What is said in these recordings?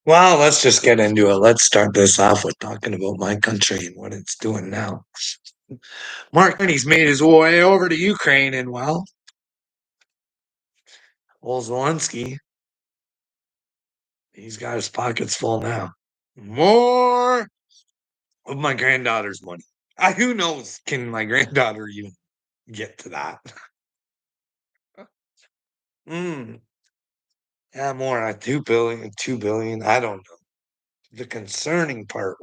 Well, let's just get into it. Let's start this off with talking about my country and what it's doing now. Mark Carney's made his way over to Ukraine, and well, old Zelensky, he's got his pockets full now. More of my granddaughter's money. Who knows? Can my granddaughter even get to that? Mm, yeah, more. 2 billion, 2 billion. I don't know. The concerning part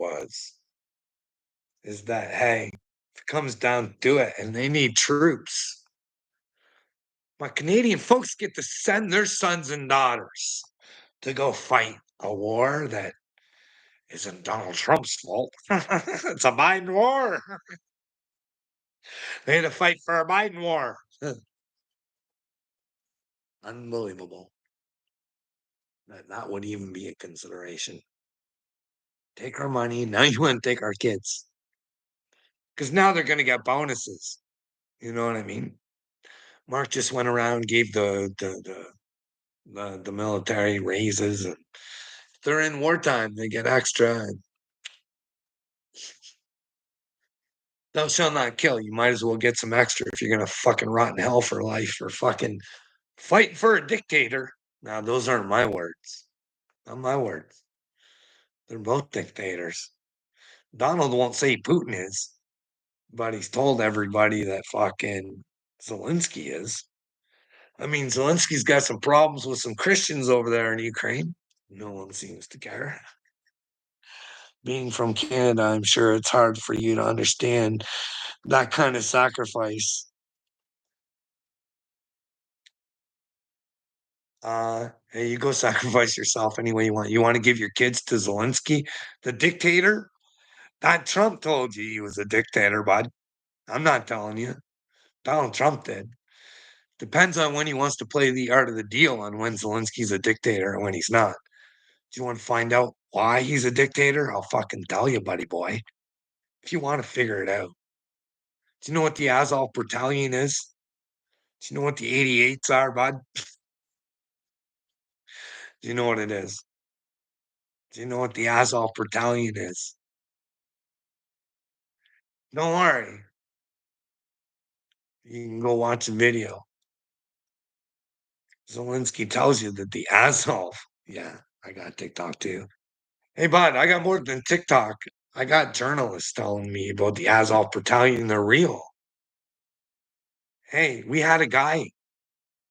is that hey, if it comes down to it, and they need troops. My Canadian folks get to send their sons and daughters to go fight a war that isn't Donald Trump's fault. It's a Biden war. They had to fight for a Biden war. Unbelievable that that would even be a consideration. Take our money. Now you want to take our kids. Because now they're going to get bonuses. You know what I mean? Mark just went around, gave the military raises. And they're in wartime. They get extra. And thou shalt not kill. You might as well get some extra if you're gonna fucking rot in hell for life for fucking fighting for a dictator. Now, those aren't my words. Not my words. They're both dictators. Donald won't say Putin is, but he's told everybody that fucking Zelensky is. I mean, Zelensky's got some problems with some Christians over there in Ukraine. No one seems to care. Being from Canada, I'm sure it's hard for you to understand that kind of sacrifice. Hey, you go sacrifice yourself any way you want. You want to give your kids to Zelensky, the dictator? That Trump told you he was a dictator, bud. I'm not telling you. Donald Trump did. Depends on when he wants to play the art of the deal on when Zelensky's a dictator and when he's not. Do you want to find out why he's a dictator? I'll fucking tell you, buddy boy. If you want to figure it out. Do you know what the Azov Battalion is? Do you know what the 88s are, bud? Do you know what it is? Do you know what the Azov Battalion is? Don't worry. You can go watch a video. Zelensky tells you that the Azov, yeah, I got TikTok too. Hey, bud, I got more than TikTok. I got journalists telling me about the Azov Battalion. They're real. Hey, we had a guy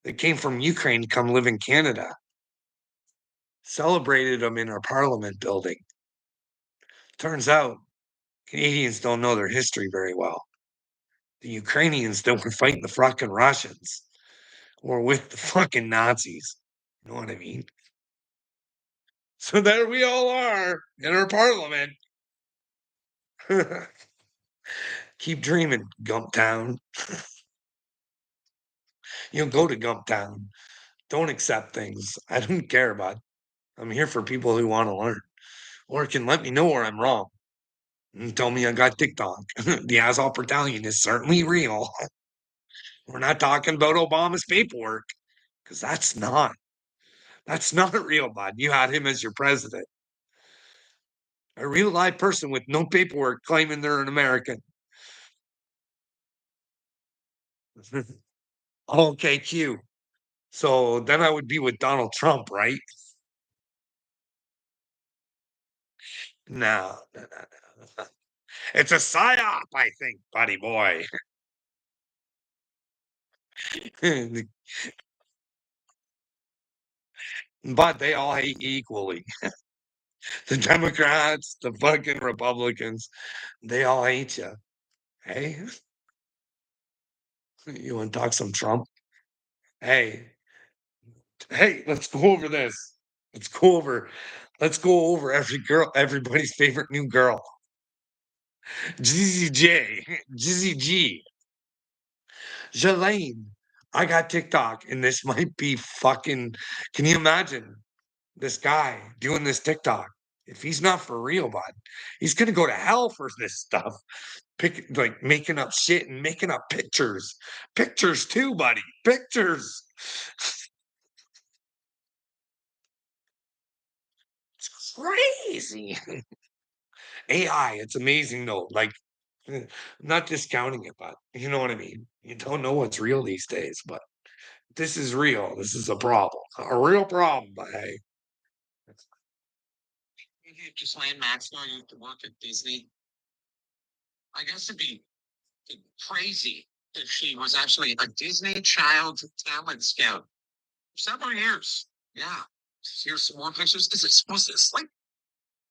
that came from Ukraine to come live in Canada. Celebrated him in our parliament building. Turns out Canadians don't know their history very well. The Ukrainians that were fighting the fucking Russians were with the fucking Nazis. You know what I mean? So there we all are in our parliament. Keep dreaming, Gumptown. Go to Gumptown. Don't accept things. I don't care about. I'm here for people who want to learn or can let me know where I'm wrong. And tell me I got TikTok. The Azov Battalion is certainly real. We're not talking about Obama's paperwork because that's not real, bud. You had him as your president. A real live person with no paperwork claiming they're an American. Okay, Q. So then I would be with Donald Trump, right? No, no, no, no. It's a psyop, I think, buddy boy. But they all hate equally. The Democrats, the fucking Republicans, they all hate you. Hey, you want to talk some Trump? Hey, hey, let's go over this. Let's go over. Let's go over everybody's favorite new girl, GZJ, GZG, Jelaine. I got TikTok, and this might be fucking. Can you imagine this guy doing this TikTok? If he's not for real, bud, he's gonna go to hell for this stuff. Like making up shit and making up pictures too, buddy, pictures. crazy. AI, it's amazing though. Like, not discounting it, but you know what I mean. You don't know what's real these days, but this is real. This is a problem, a real problem. But hey, Maybe if Ghislaine Maxwell used to work at Disney, I guess it'd be crazy if she was actually a Disney Child Talent Scout for several years. Yeah. Here's some more pictures. Was this like,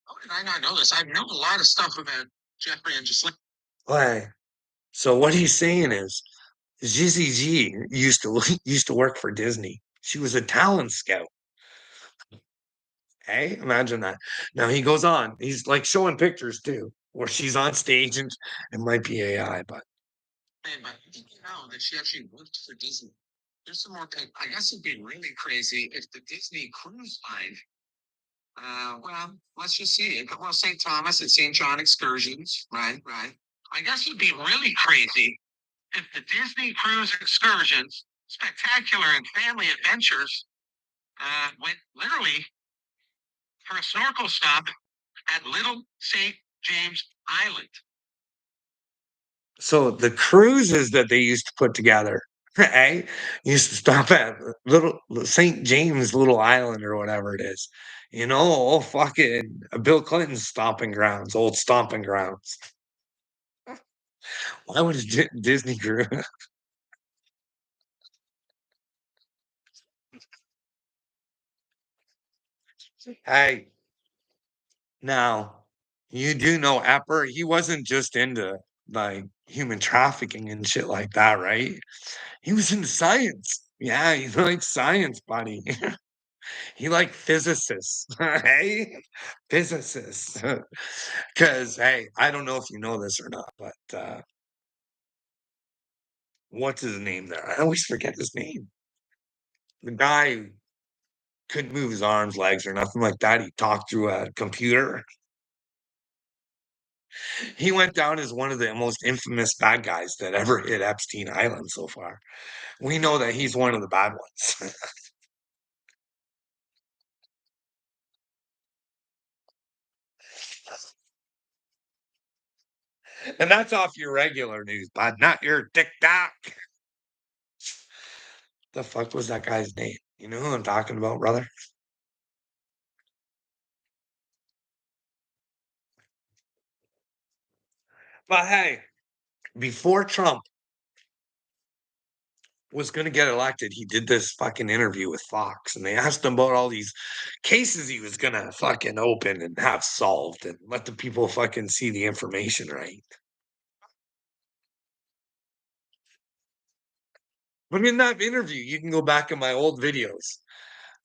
how did I not know this? I know a lot of stuff about Jeffrey and Ghislaine. why? So what he's saying is, Jizzy G used to used to work for Disney. She was a talent scout. Hey, imagine that. Now he goes on. He's like showing pictures too, where she's on stage and it might be AI, but Man, but did you know that she actually worked for Disney? There's some more. I guess it'd be really crazy if the Disney Cruise Line. Well, let's just see it. Well, St. Thomas and St. John excursions, right? Right. I guess it'd be really crazy if the Disney Cruise excursions, spectacular and family adventures, went literally for a snorkel stop at Little St. James Island. so the cruises that they used to put together, hey, used to stop at little St. James little island or whatever it is. You know, fucking Bill Clinton's stomping grounds, old stomping grounds. Why would a Disney cruise? Hey, now you do know Epper, he wasn't just into like human trafficking and shit like that, right? He was into science. Yeah, he liked science, buddy. He liked physicists. Hey, physicists. Because hey, I don't know if you know this or not, but what's his name there? I always forget his name. The guy who couldn't move his arms, legs, or nothing like that. He talked through a computer. He went down as one of the most infamous bad guys that ever hit Epstein Island so far. We know that he's one of the bad ones. And that's off your regular news, bud, not your TikTok. The fuck was that guy's name? You know who I'm talking about, brother? But hey, before Trump was going to get elected, he did this fucking interview with Fox and they asked him about all these cases he was going to fucking open and have solved and let the people fucking see the information, right? But in that interview, you can go back in my old videos.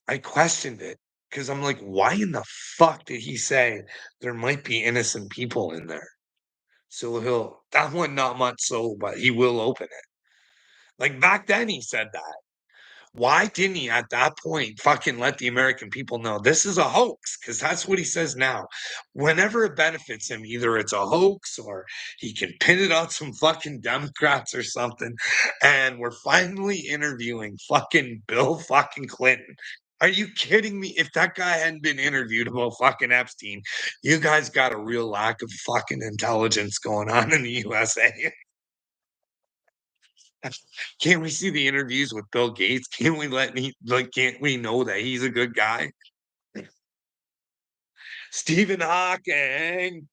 I questioned it because I'm like, why in the fuck did he say there might be innocent people in there? So that one, not much so, but he will open it. Like back then, he said that. Why didn't he at that point fucking let the American people know this is a hoax? Because that's what he says now. Whenever it benefits him, either it's a hoax or he can pin it on some fucking Democrats or something. And we're finally interviewing fucking Bill fucking Clinton. Are you kidding me? If that guy hadn't been interviewed about fucking Epstein, you guys got a real lack of fucking intelligence going on in the USA. Can't we see the interviews with Bill Gates? Can't we let me like can't we know that he's a good guy? Stephen Hawking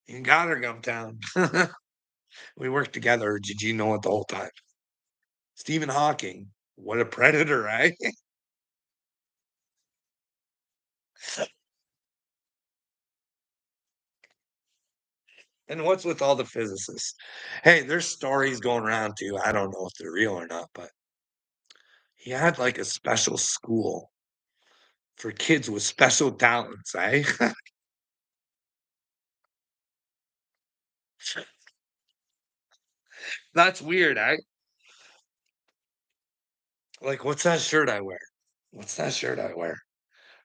in Gottergum Town. We worked together. Did you know it the whole time? Stephen Hawking, what a predator, right? And what's with all the physicists? Hey, there's stories going around too. I don't know if they're real or not, but he had like a special school for kids with special talents, eh? That's weird, eh? Like, what's that shirt I wear? What's that shirt I wear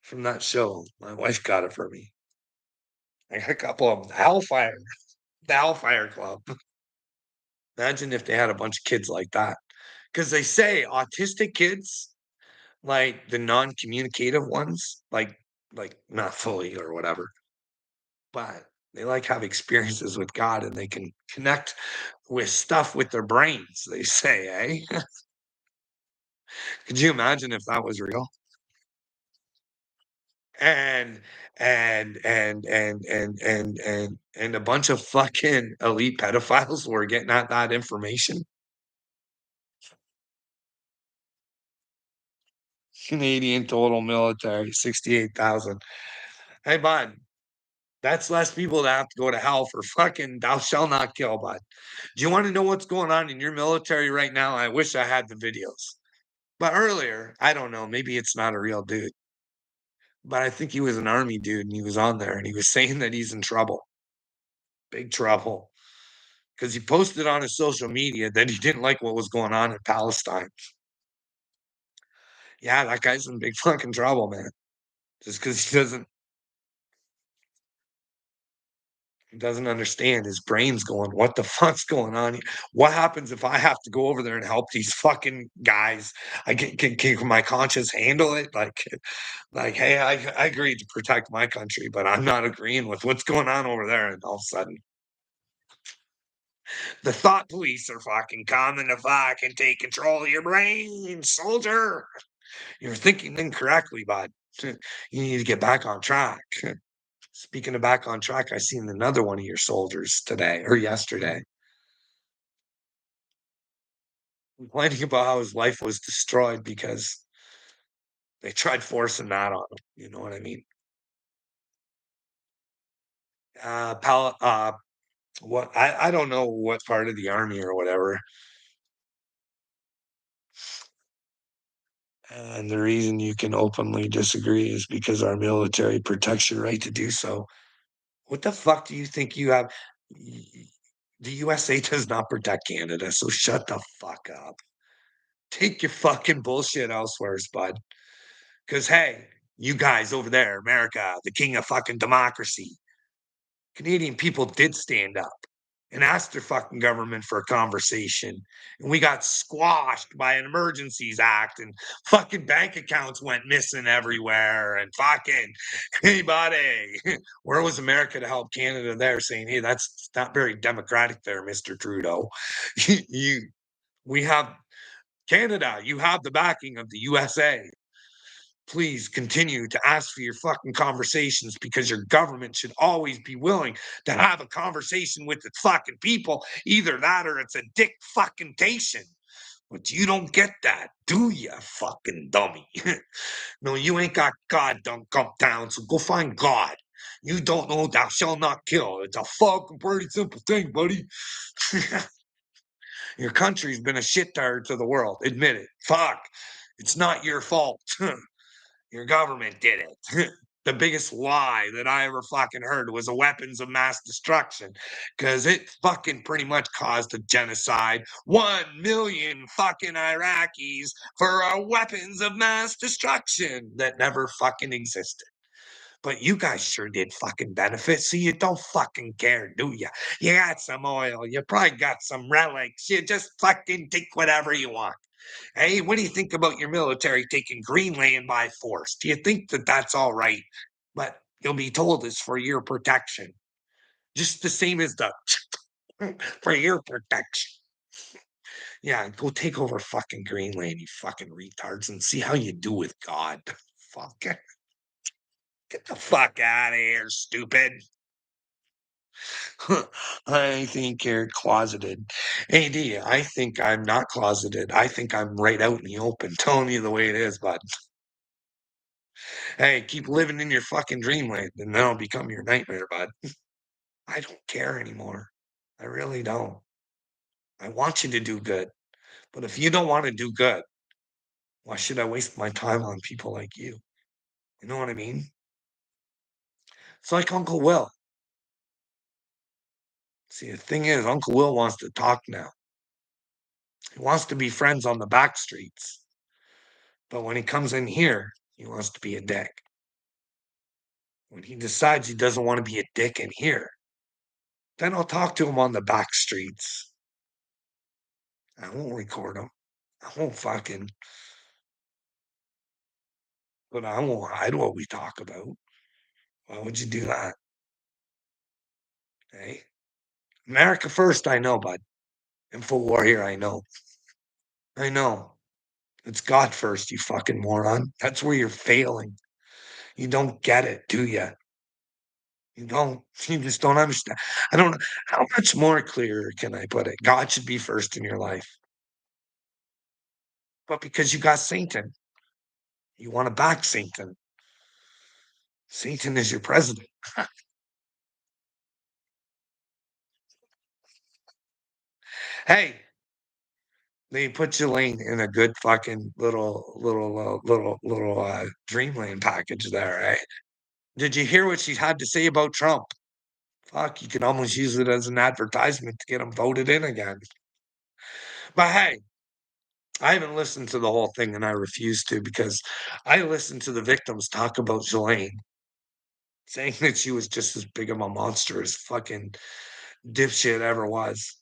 from that show? My wife got it for me. I got a couple of them. Hellfire, the Hellfire Club. Imagine if they had a bunch of kids like that. Because they say autistic kids, like the non communicative ones, like like not fully or whatever, but they like have experiences with God and they can connect with stuff with their brains, they say, eh? Could you imagine if that was real? And and a bunch of fucking elite pedophiles were getting at that information. Canadian total military, 68,000. Hey, bud, that's less people that have to go to hell for fucking thou shall not kill, bud. Do you wanna know what's going on in your military right now? I wish I had the videos. But earlier, I don't know, maybe it's not a real dude, but I think he was an army dude and he was on there and he was saying that he's in trouble, big trouble, because he posted on his social media that he didn't like what was going on in Palestine. Yeah, that guy's in big fucking trouble, man. Just because he doesn't understand. His brain's going, "What the fuck's going on here? What happens if I have to go over there and help these fucking guys? I can my conscience handle it? Like, hey, I agreed to protect my country, but I'm not agreeing with what's going on over there." And all of a sudden, the thought police are fucking coming to fucking take control of your brain, soldier. You're thinking incorrectly, bud. You need to get back on track. Speaking of back on track, I seen another one of your soldiers today or yesterday complaining about how his life was destroyed because they tried forcing that on him. You know what I mean? Pal, what I don't know what part of the army or whatever. And the reason you can openly disagree is because our military protects your right to do so. What the fuck do you think you have? The USA does not protect Canada, so shut the fuck up. Take your fucking bullshit elsewhere, bud. Because, hey, you guys over there, America, the king of fucking democracy, Canadian people did stand up and asked their fucking government for a conversation. And we got squashed by an Emergencies Act, and fucking bank accounts went missing everywhere. And fucking anybody, where was America to help Canada there saying, hey, that's not very democratic there, Mr. Trudeau? you, we have Canada, you have the backing of the USA. Please continue to ask for your fucking conversations because your government should always be willing to have a conversation with its fucking people. Either that or it's a dick fucking tation. But you don't get that, do you, fucking dummy? No, you ain't got God done come down, so go find God. You don't know thou shalt not kill. It's a fucking pretty simple thing, buddy. Your country's been a shit tire to the world. Admit it. Fuck. It's not your fault. Your government did it. The biggest lie that I ever fucking heard was a weapons of mass destruction because it fucking pretty much caused a genocide. 1 million fucking Iraqis for weapons of mass destruction that never fucking existed. But you guys sure did fucking benefit, so you don't fucking care, do you? You got some oil, you probably got some relics, you just fucking take whatever you want. Hey, what do you think about your military taking Greenland by force? Do you think that that's all right? But you'll be told it's for your protection, just the same as the for your protection. Yeah, go take over fucking Greenland, you fucking retards, and see how you do with God. Fuck it. Get the fuck out of here, stupid. I think you're closeted. AD, I think I'm not closeted. I think I'm right out in the open, telling you the way it is, bud. Hey, keep living in your fucking dreamland, and that'll become your nightmare, bud. I don't care anymore. I really don't. I want you to do good. But if you don't want to do good, why should I waste my time on people like you? You know what I mean? It's like Uncle Will. See, the thing is, Uncle Will wants to talk now. He wants to be friends on the back streets. But when he comes in here, he wants to be a dick. When he decides he doesn't want to be a dick in here, then I'll talk to him on the back streets. I won't record him. I won't fucking, but I won't hide what we talk about. Why would you do that? Hey, America first, I know, bud. InfoWar here, I know. I know. It's God first, you fucking moron. That's where you're failing. You don't get it, do you? You don't. You just don't understand. I don't know. How much more clear can I put it? God should be first in your life. But because you got Satan, you want to back Satan. Satan is your president. Hey, they put Jelaine in a good fucking little Dreamland package there, right? Did you hear what she had to say about Trump? Fuck, you can almost use it as an advertisement to get him voted in again. But hey, I haven't listened to the whole thing and I refuse to because I listened to the victims talk about Jelaine saying that she was just as big of a monster as fucking dipshit ever was.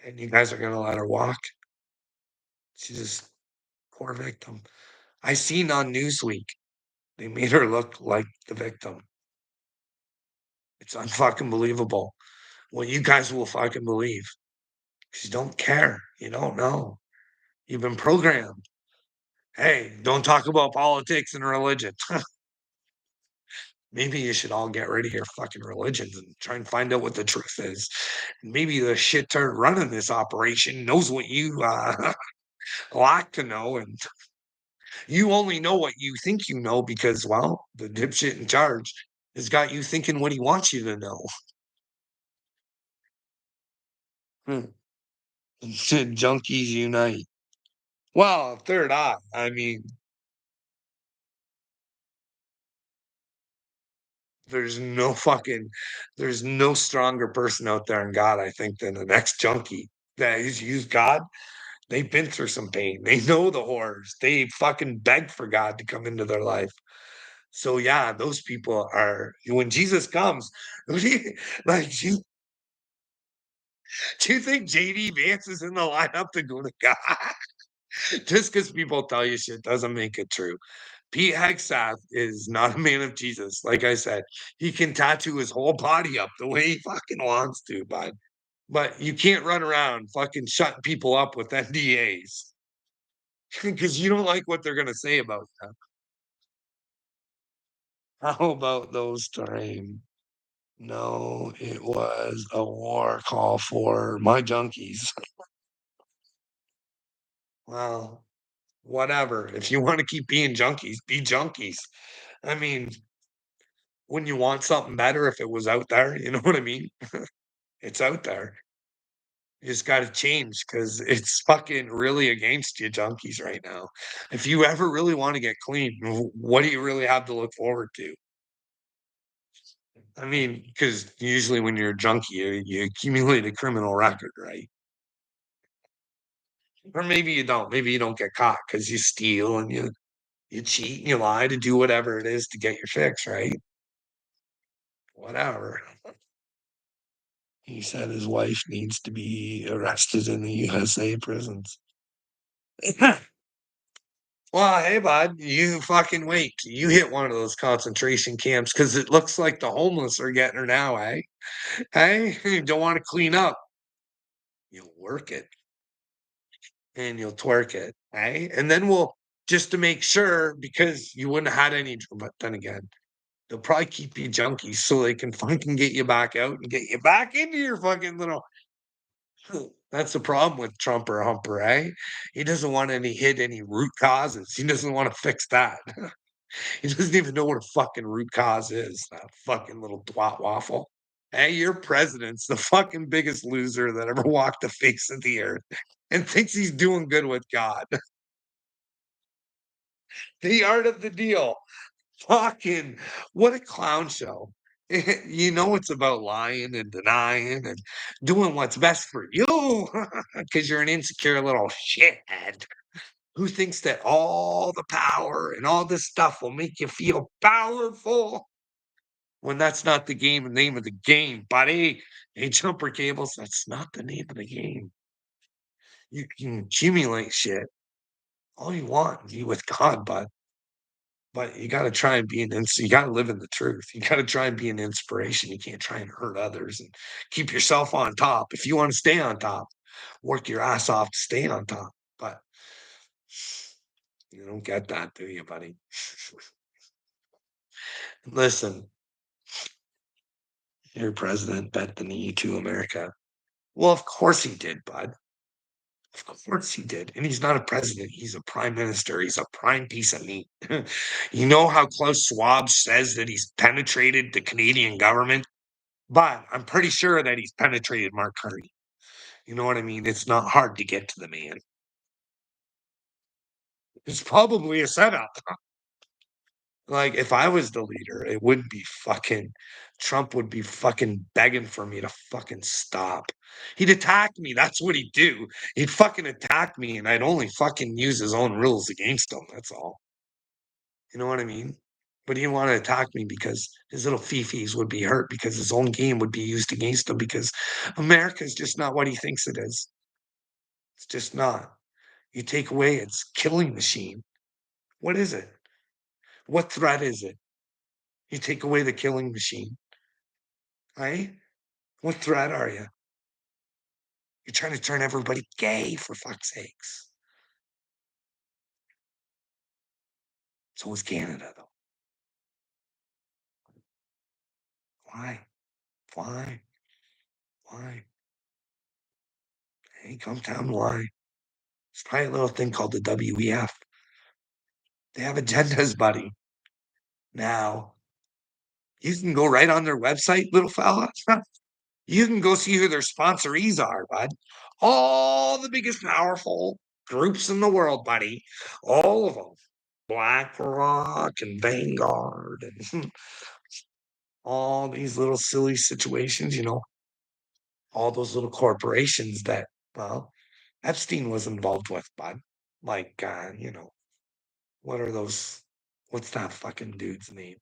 And you guys are gonna let her walk? She's just poor victim. I seen on Newsweek, they made her look like the victim. It's unfucking believable. Well, you guys will fucking believe. Because you don't care. You don't know. You've been programmed. Hey, don't talk about politics and religion. Maybe you should all get rid of your fucking religions and try and find out what the truth is. Maybe the shit turd running this operation knows what you like to know, and you only know what you think you know because, well, the dipshit in charge has got you thinking what he wants you to know. Hmm. Junkies unite. Well, third eye. I mean, there's no fucking, there's no stronger person out there in God, I think, than the next junkie that has used God. They've been through some pain. They know the horrors. They fucking beg for God to come into their life. So yeah, those people are when Jesus comes, like do you think JD Vance is in the lineup to go to God? Just because people tell you shit doesn't make it true. Pete Hegseth is not a man of Jesus. Like I said, he can tattoo his whole body up the way he fucking wants to, but you can't run around fucking shutting people up with NDAs because you don't like what they're gonna say about them. How about those time? No, it was a war call for my junkies. Well, whatever. If you want to keep being junkies, be junkies. I mean, when you want something better, if it was out there, you know what I mean? It's out there. You just got to change because it's fucking really against you, junkies, right now. If you ever really want to get clean, what do you really have to look forward to? I mean, because usually when you're a junkie, you accumulate a criminal record, right? Or maybe you don't. Maybe you don't get caught because you steal and you cheat and you lie to do whatever it is to get your fix, right? Whatever. He said his wife needs to be arrested in the USA prisons. Well, hey, bud, you fucking wait. You hit one of those concentration camps because it looks like the homeless are getting her now, eh? Hey, you don't want to clean up. You'll work it and you'll twerk it, eh? And then we'll just to make sure because you wouldn't have had any, but then again, they'll probably keep you junkies so they can fucking get you back out and get you back into your fucking little. That's the problem with Trump or Humper, eh? He doesn't want any hit any root causes. He doesn't want to fix that. He doesn't even know what a fucking root cause is. That fucking little twat waffle. Hey, your president's the fucking biggest loser that ever walked the face of the earth and thinks he's doing good with God. The art of the deal. Fucking what a clown show. You know it's about lying and denying and doing what's best for you because you're an insecure little shithead who thinks that all the power and all this stuff will make you feel powerful when that's not the name of the game, buddy. Hey, jumper cables, that's not the name of the game. You can accumulate shit all you want, be with God, but you gotta try and be you gotta live in the truth. You gotta try and be an inspiration. You can't try and hurt others and keep yourself on top. If you wanna stay on top, work your ass off to stay on top, but you don't get that, do you, buddy? Listen, your president bent the knee to America. Well, of course he did, bud. Of course he did. And he's not a president. He's a prime minister. He's a prime piece of meat. You know how Klaus Schwab says that he's penetrated the Canadian government? But I'm pretty sure that he's penetrated Mark Carney. You know what I mean? It's not hard to get to the man. It's probably a setup. Like, if I was the leader, it would be fucking Trump would be fucking begging for me to fucking stop. He'd attack me. That's what he'd do. He'd fucking attack me, and I'd only fucking use his own rules against him. That's all. You know what I mean? But he didn't want to attack me because his little fifis would be hurt because his own game would be used against him because America is just not what he thinks it is. It's just not. You take away its killing machine. What is it? What threat is it? You take away the killing machine, right? What threat are you? You're trying to turn everybody gay for fuck's sakes. So is Canada, though. Why? Why? Why? Hey, come down why? It's probably a little thing called the WEF. They have agendas, buddy. Now, you can go right on their website, little fella. You can go see who their sponsorees are, bud. All the biggest powerful groups in the world, buddy. All of them. BlackRock and Vanguard and all these little silly situations, all those little corporations that, well, Epstein was involved with, bud. Like, what are those? What's that fucking dude's name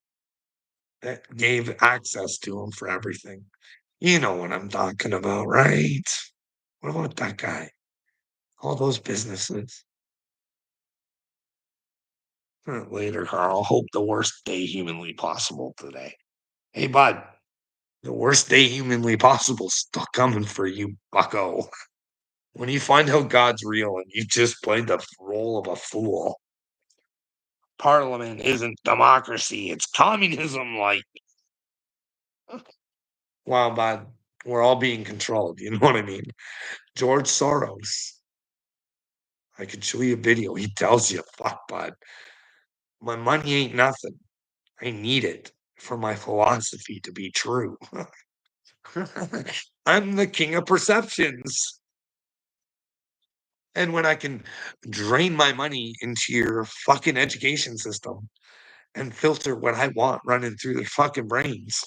that gave access to him for everything? You know what I'm talking about, right? What about that guy? All those businesses. Later, Carl. Hope the worst day humanly possible today. Hey, bud. The worst day humanly possible still coming for you, bucko. When you find out God's real and you just played the role of a fool. Parliament isn't democracy, it's communism like. Wow, bud. We're all being controlled. You know what I mean? George Soros. I could show you a video. He tells you, fuck, bud. My money ain't nothing. I need it for my philosophy to be true. I'm the king of perceptions. And when I can drain my money into your fucking education system and filter what I want running through their fucking brains.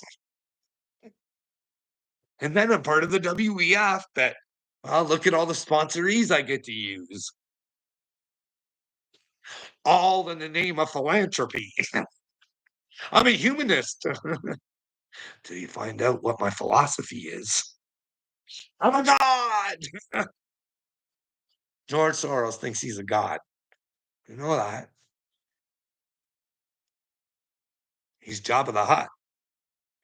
And then I'm part of the WEF that, well, look at all the sponsorees I get to use. All in the name of philanthropy. I'm a humanist. Till you find out what my philosophy is. I'm a god. George Soros thinks he's a god. You know that. He's Jabba the Hutt.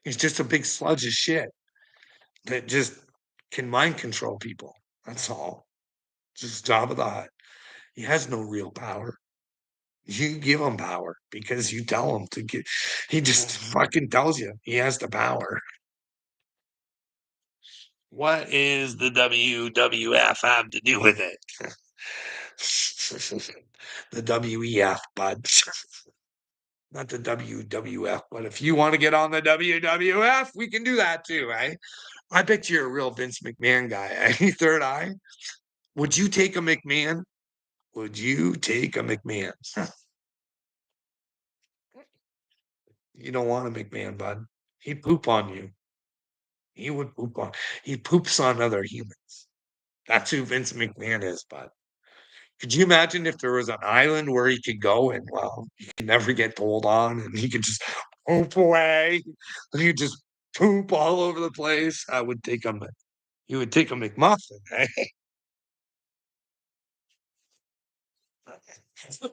He's just a big sludge of shit that just can mind control people. That's all. Just Jabba the Hutt. He has no real power. You give him power because you tell him to get. He just fucking tells you he has the power. What is the WWF have to do with it? The WEF, bud. Not the WWF, but if you want to get on the WWF, we can do that too, eh? I bet you're a real Vince McMahon guy, eh? Third eye. Would you take a McMahon? Would you take a McMahon? You don't want a McMahon, bud. He'd poop on you. He would poop on. He poops on other humans. That's who Vince McMahon is, bud. Could you imagine if there was an island where he could go and well, he could never get told on and he could just poop away and he could just poop all over the place? I would take him. You would take a McMuffin, eh?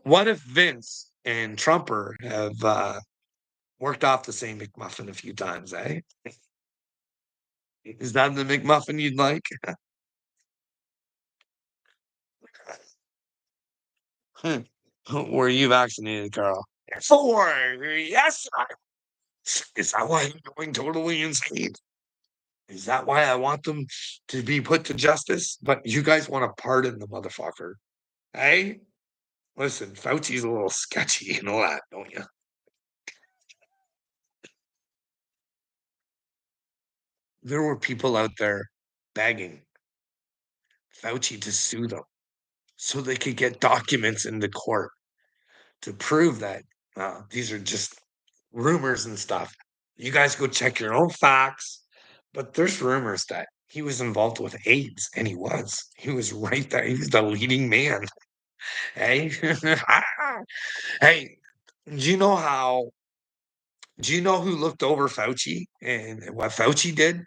What if Vince and Trumper have worked off the same McMuffin a few times, eh? Is that the McMuffin you'd like? Were you vaccinated, Carl? For yes, is that why I'm going totally insane? Is that why I want them to be put to justice? But you guys want to pardon the motherfucker, hey? Listen, Fauci's a little sketchy and all that, don't you? There were people out there begging Fauci to sue them so they could get documents into court to prove that these are just rumors and stuff. You guys go check your own facts. But there's rumors that he was involved with AIDS, and he was. He was right there. He was the leading man. Hey, hey, do you know how? Do you know who looked over Fauci and what Fauci did?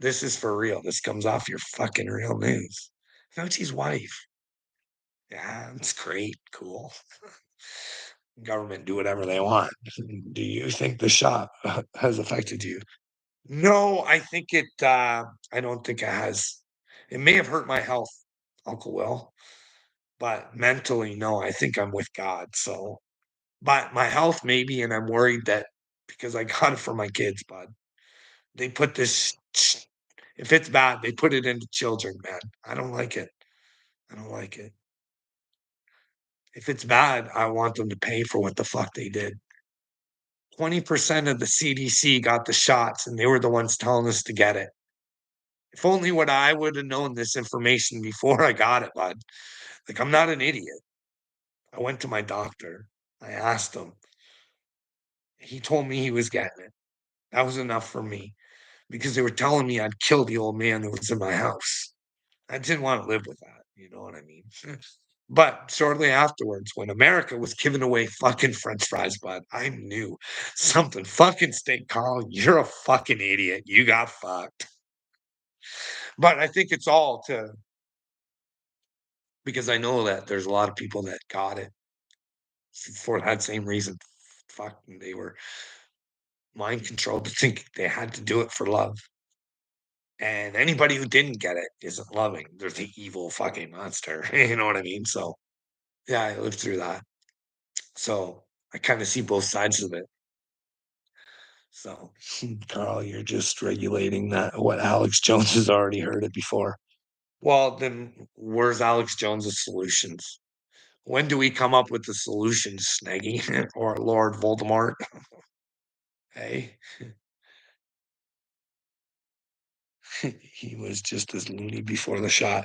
This is for real. This comes off your fucking real news. Fauci's wife. Yeah, it's great. Cool. Government do whatever they want. Do you think the shot has affected you? No, I think I don't think it has. It may have hurt my health, Uncle Will, but mentally, no, I think I'm with God. So, but my health maybe, and I'm worried that because I got it for my kids, bud. They put this if it's bad, they put it into children, man. I don't like it. I don't like it. If it's bad, I want them to pay for what the fuck they did. 20% of the CDC got the shots, and they were the ones telling us to get it. If only what I would have known this information before I got it, bud. Like, I'm not an idiot. I went to my doctor. I asked him. He told me he was getting it. That was enough for me because they were telling me I'd kill the old man that was in my house. I didn't want to live with that. You know what I mean? But shortly afterwards, when America was giving away fucking French fries, bud, I knew something fucking stink. Carl, you're a fucking idiot. You got fucked. But I think it's all to because I know that there's a lot of people that got it for that same reason. Fuck, they were mind controlled to think they had to do it for love. And anybody who didn't get it isn't loving. They're the evil fucking monster. You know what I mean? So yeah, I lived through that. So I kind of see both sides of it. So Carl, you're just regulating that what Alex Jones has already heard it before. Well, then where's Alex Jones's solutions? When do we come up with the solutions, Snaggy or Lord Voldemort? Hey, he was just as loony before the shot.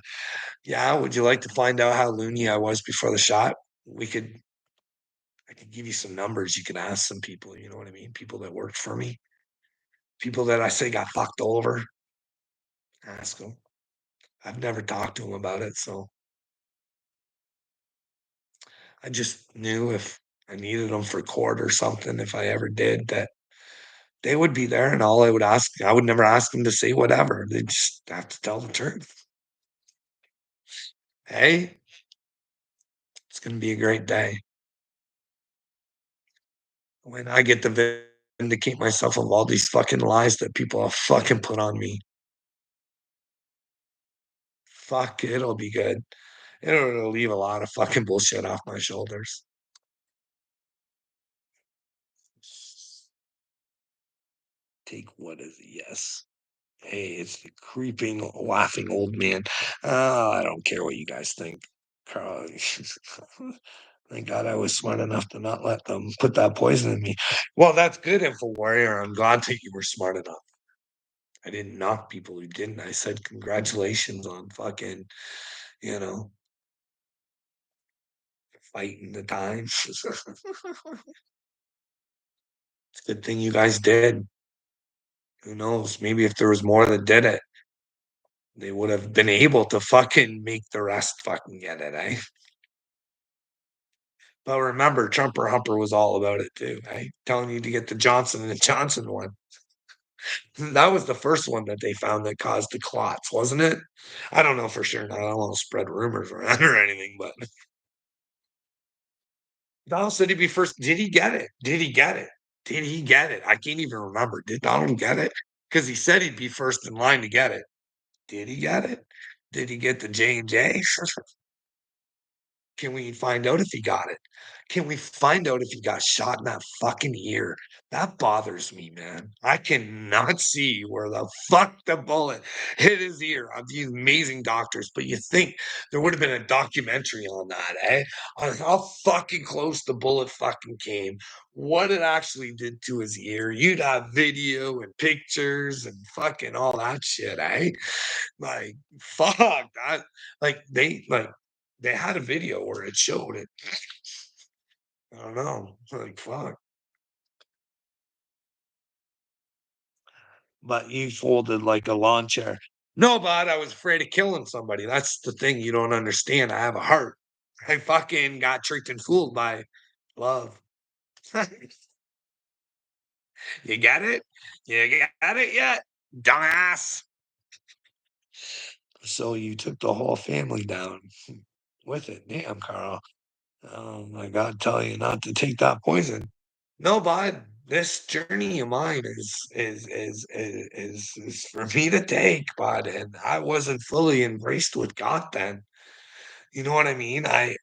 Yeah, would you like to find out how loony I was before the shot? We could I could give you some numbers. You can ask some people, you know what I mean? People that worked for me, people that I say got fucked over. Ask them. I've never talked to them about it, so I just knew if I needed them for court or something, if I ever did, that they would be there, and all I would never ask them to say whatever. They just have to tell the truth. Hey, it's gonna be a great day. When I get to vindicate myself of all these fucking lies that people have fucking put on me. Fuck, it'll be good. It'll leave a lot of fucking bullshit off my shoulders. Take what is a yes. Hey, it's the creeping, laughing old man. Oh, I don't care what you guys think. Carl, thank God I was smart enough to not let them put that poison in me. Well, that's good, Info Warrior. I'm glad that you were smart enough. I didn't knock people who didn't. I said congratulations on fucking, you know, fighting the times. It's a good thing you guys did. Who knows? Maybe if there was more that did it, they would have been able to fucking make the rest fucking get it, eh? But remember, Trumper Humper was all about it too, eh? Telling you to get the Johnson and Johnson one. That was the first one that they found that caused the clots, wasn't it? I don't know for sure. I don't want to spread rumors around or anything, but Donald said he'd be first. Did he get it? Did he get it? Did he get it? I can't even remember. Did Donald get it? Because he said he'd be first in line to get it. Did he get it? Did he get the J&J? Can we find out if he got it? Can we find out if he got shot in that fucking ear? That bothers me, man. I cannot see where the fuck the bullet hit his ear of these amazing doctors, but you think there would have been a documentary on that, eh? On how fucking close the bullet fucking came, what it actually did to his ear. You'd have video and pictures and fucking all that shit, eh? Like, fuck that. They had a video where it showed it. I don't know. Like, fuck. But you folded like a lawn chair. No, bud, I was afraid of killing somebody. That's the thing you don't understand. I have a heart. I fucking got tricked and fooled by love. You get it? You got it yet? Dumbass. So you took the whole family down with it. Damn, Carl. Oh my God, tell you not to take that poison. No, bud. This journey of mine is for me to take, bud. And I wasn't fully embraced with God then. You know what I mean? I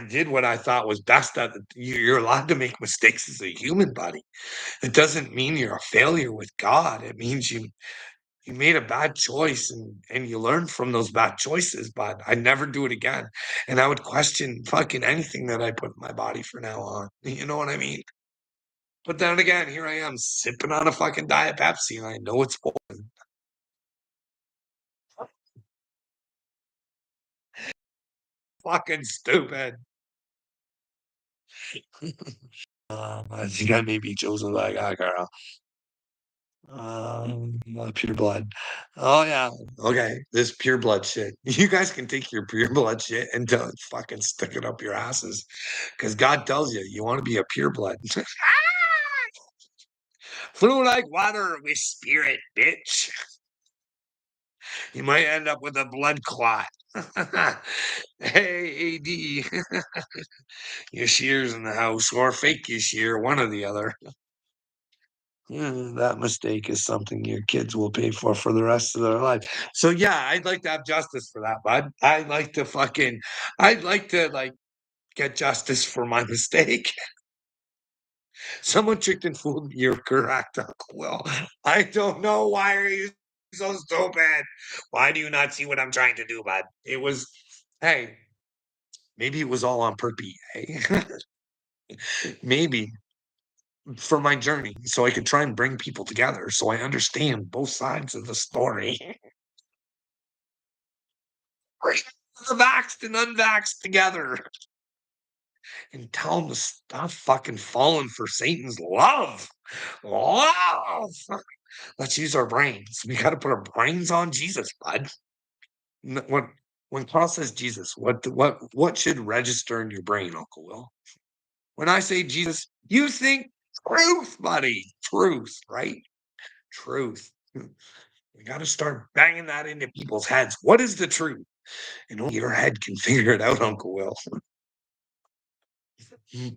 did what I thought was best. You're allowed to make mistakes as a human, buddy. It doesn't mean you're a failure with God. It means you made a bad choice and you learn from those bad choices, but I'd never do it again. And I would question fucking anything that I put in my body from now on. You know what I mean? But then again, here I am sipping on a fucking Diet Pepsi and I know it's fucking stupid. I think I may be chosen by God, Carl. Pure blood. Oh yeah. Okay. This pure blood shit. You guys can take your pure blood shit and fucking stick it up your asses. Because God tells you, you want to be a pure blood. Flew like water with spirit, bitch. You might end up with a blood clot. Hey, AD. Yashir's in the house, or fake Yashir, one or the other. That mistake is something your kids will pay for the rest of their life. So yeah, I'd like to have justice for that, bud. I'd like to like get justice for my mistake. Someone tricked and fooled me. You're correct, Uncle Will. I don't know why are you so stupid. Why do you not see what I'm trying to do, bud? It was, hey, maybe it was all on purpose. Eh? Maybe for my journey, so I could try and bring people together, so I understand both sides of the story. Bring the vaxxed and unvaxxed together and tell them to stop fucking falling for Satan's love. Love. Let's use our brains. We got to put our brains on Jesus, bud. When Carl says Jesus, what should register in your brain, Uncle Will? When I say Jesus, you think truth, buddy. Truth, right? Truth. We got to start banging that into people's heads. What is the truth? And only your head can figure it out, Uncle Will.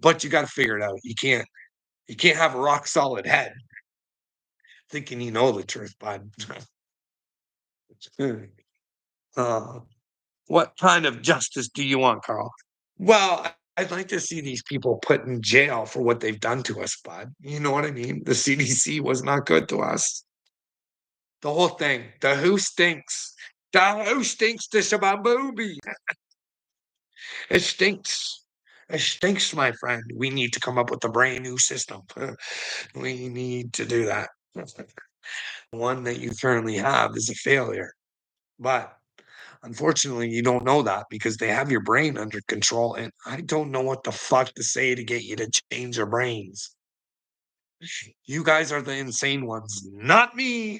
But you got to figure it out. You can't have a rock solid head thinking you know the truth, bud. uh, what kind of justice do you want, Carl? Well, I'd like to see these people put in jail for what they've done to us, bud. You know what I mean? The CDC was not good to us. The whole thing. The who stinks. The who stinks to Shabamboobie. It stinks. It stinks, my friend. We need to come up with a brand new system. We need to do that. One that you currently have is a failure. But unfortunately, you don't know that because they have your brain under control. And I don't know what the fuck to say to get you to change your brains. You guys are the insane ones, not me.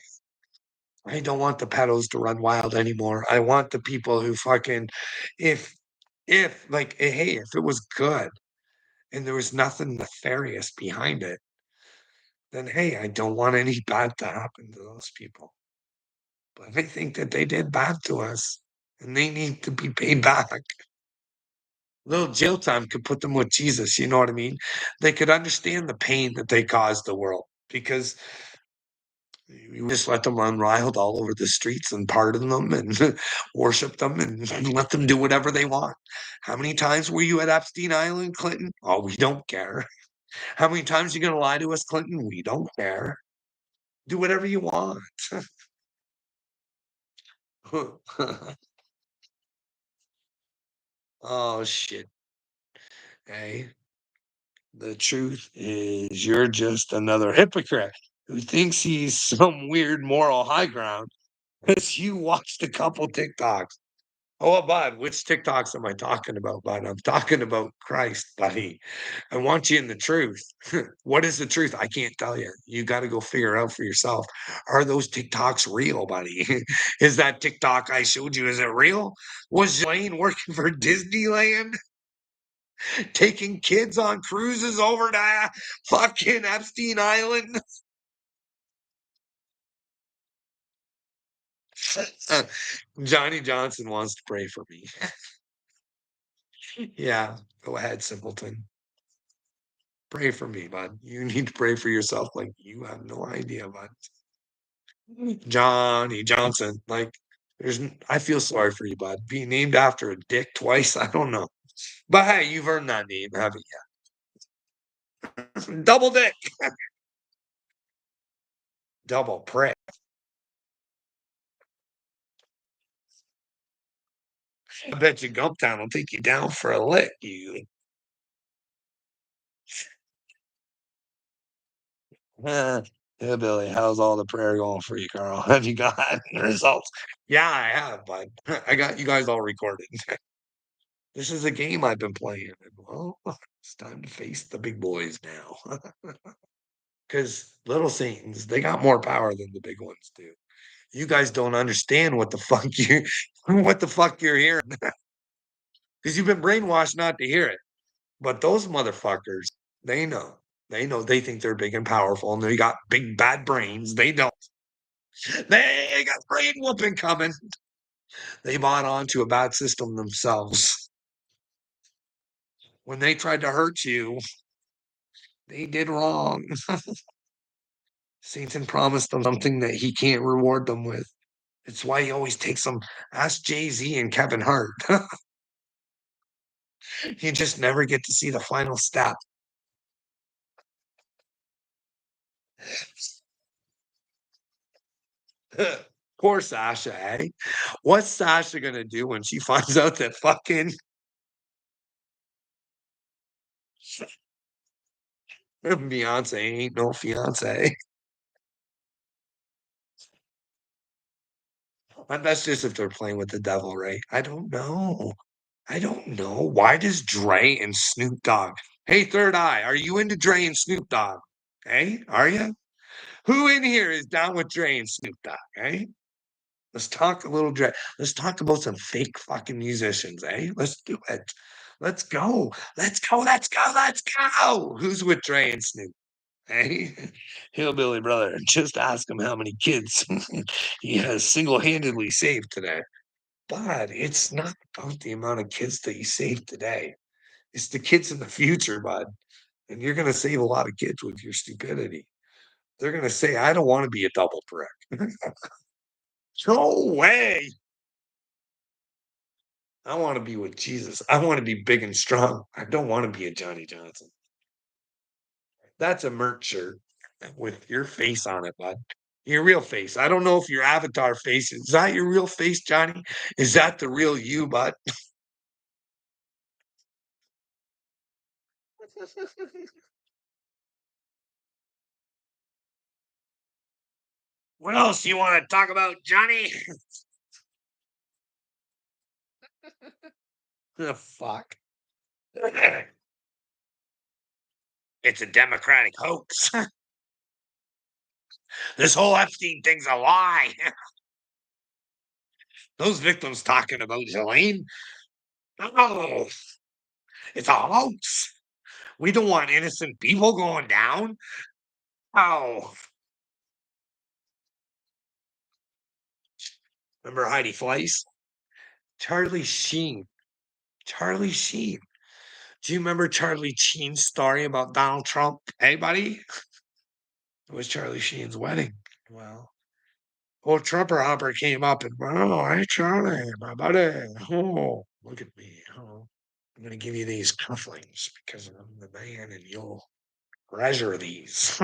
I don't want the pedos to run wild anymore. I want the people who fucking, if, like, hey, if it was good and there was nothing nefarious behind it, then hey, I don't want any bad to happen to those people. But I think that they did bad to us and they need to be paid back. Little jail time could put them with Jesus, you know what I mean? They could understand the pain that they caused the world because you just let them run wild all over the streets and pardon them and worship them and let them do whatever they want. How many times were you at Epstein Island, Clinton? Oh, we don't care. How many times are you gonna lie to us, Clinton? We don't care. Do whatever you want. Oh shit. Hey, the truth is you're just another hypocrite who thinks he's some weird moral high ground because you watched a couple TikToks. Oh, bud, which TikToks am I talking about, bud? I'm talking about Christ, buddy. I want you in the truth. What is the truth? I can't tell you. You got to go figure out for yourself. Are those TikToks real, buddy? Is that TikTok I showed you, is it real? Was Lane working for Disneyland, taking kids on cruises over to fucking Epstein Island? Johnny Johnson wants to pray for me. Yeah, go ahead, simpleton. Pray for me, bud. You need to pray for yourself like you have no idea, bud. Johnny Johnson, like I feel sorry for you, bud. Being named after a dick twice, I don't know. But hey, you've earned that name, haven't you? Double dick, double prick. I bet you Gumptown will take you down for a lick, you. Uh, yeah, Billy, how's all the prayer going for you, Carl? Have you got any results? Yeah, I have, bud. I got you guys all recorded. This is a game I've been playing. And well, it's time to face the big boys now. Because little Satans, they got more power than the big ones do. You guys don't understand what the fuck you what the fuck you're hearing. Because you've been brainwashed not to hear it. But those motherfuckers, they know. They know they think they're big and powerful and they got big bad brains. They don't. They got brain whooping coming. They bought onto a bad system themselves. When they tried to hurt you, they did wrong. Satan promised them something that he can't reward them with. It's why he always takes them. Ask Jay-Z and Kevin Hart. You just never get to see the final step. Poor Sasha, eh? What's Sasha gonna do when she finds out that fucking Beyonce ain't no fiance? But that's just if they're playing with the devil, right? I don't know. I don't know. Why does Dre and Snoop Dogg? Hey, Third Eye, are you into Dre and Snoop Dogg? Hey, are you? Who in here is down with Dre and Snoop Dogg? Hey, let's talk a little Dre. Let's talk about some fake fucking musicians, eh? Let's do it. Let's go. Let's go. Let's go. Let's go. Who's with Dre and Snoop? Hey, hillbilly brother. Just ask him how many kids he has single-handedly saved today. But it's not about the amount of kids that you save today. It's the kids in the future, bud. And you're gonna save a lot of kids with your stupidity. They're gonna say, I don't want to be a double prick. No way. I want to be with Jesus. I want to be big and strong. I don't want to be a Johnny Johnson. That's a merch shirt with your face on it, bud. Your real face. I don't know if your avatar face is that your real face, Johnny? Is that the real you, bud? What else you want to talk about, Johnny? The fuck. It's a Democratic hoax. This whole Epstein thing's a lie. Those victims talking about Jelaine. Oh, it's a hoax. We don't want innocent people going down. Oh, remember Heidi Fleiss? Charlie Sheen. Charlie Sheen. Do you remember Charlie Sheen's story about Donald Trump? Hey, buddy? It was Charlie Sheen's wedding. Well, old Trumper Hopper came up and, oh, hey, Charlie, my buddy. Oh, look at me. Oh, I'm going to give you these cufflinks because I'm the man and you'll treasure these.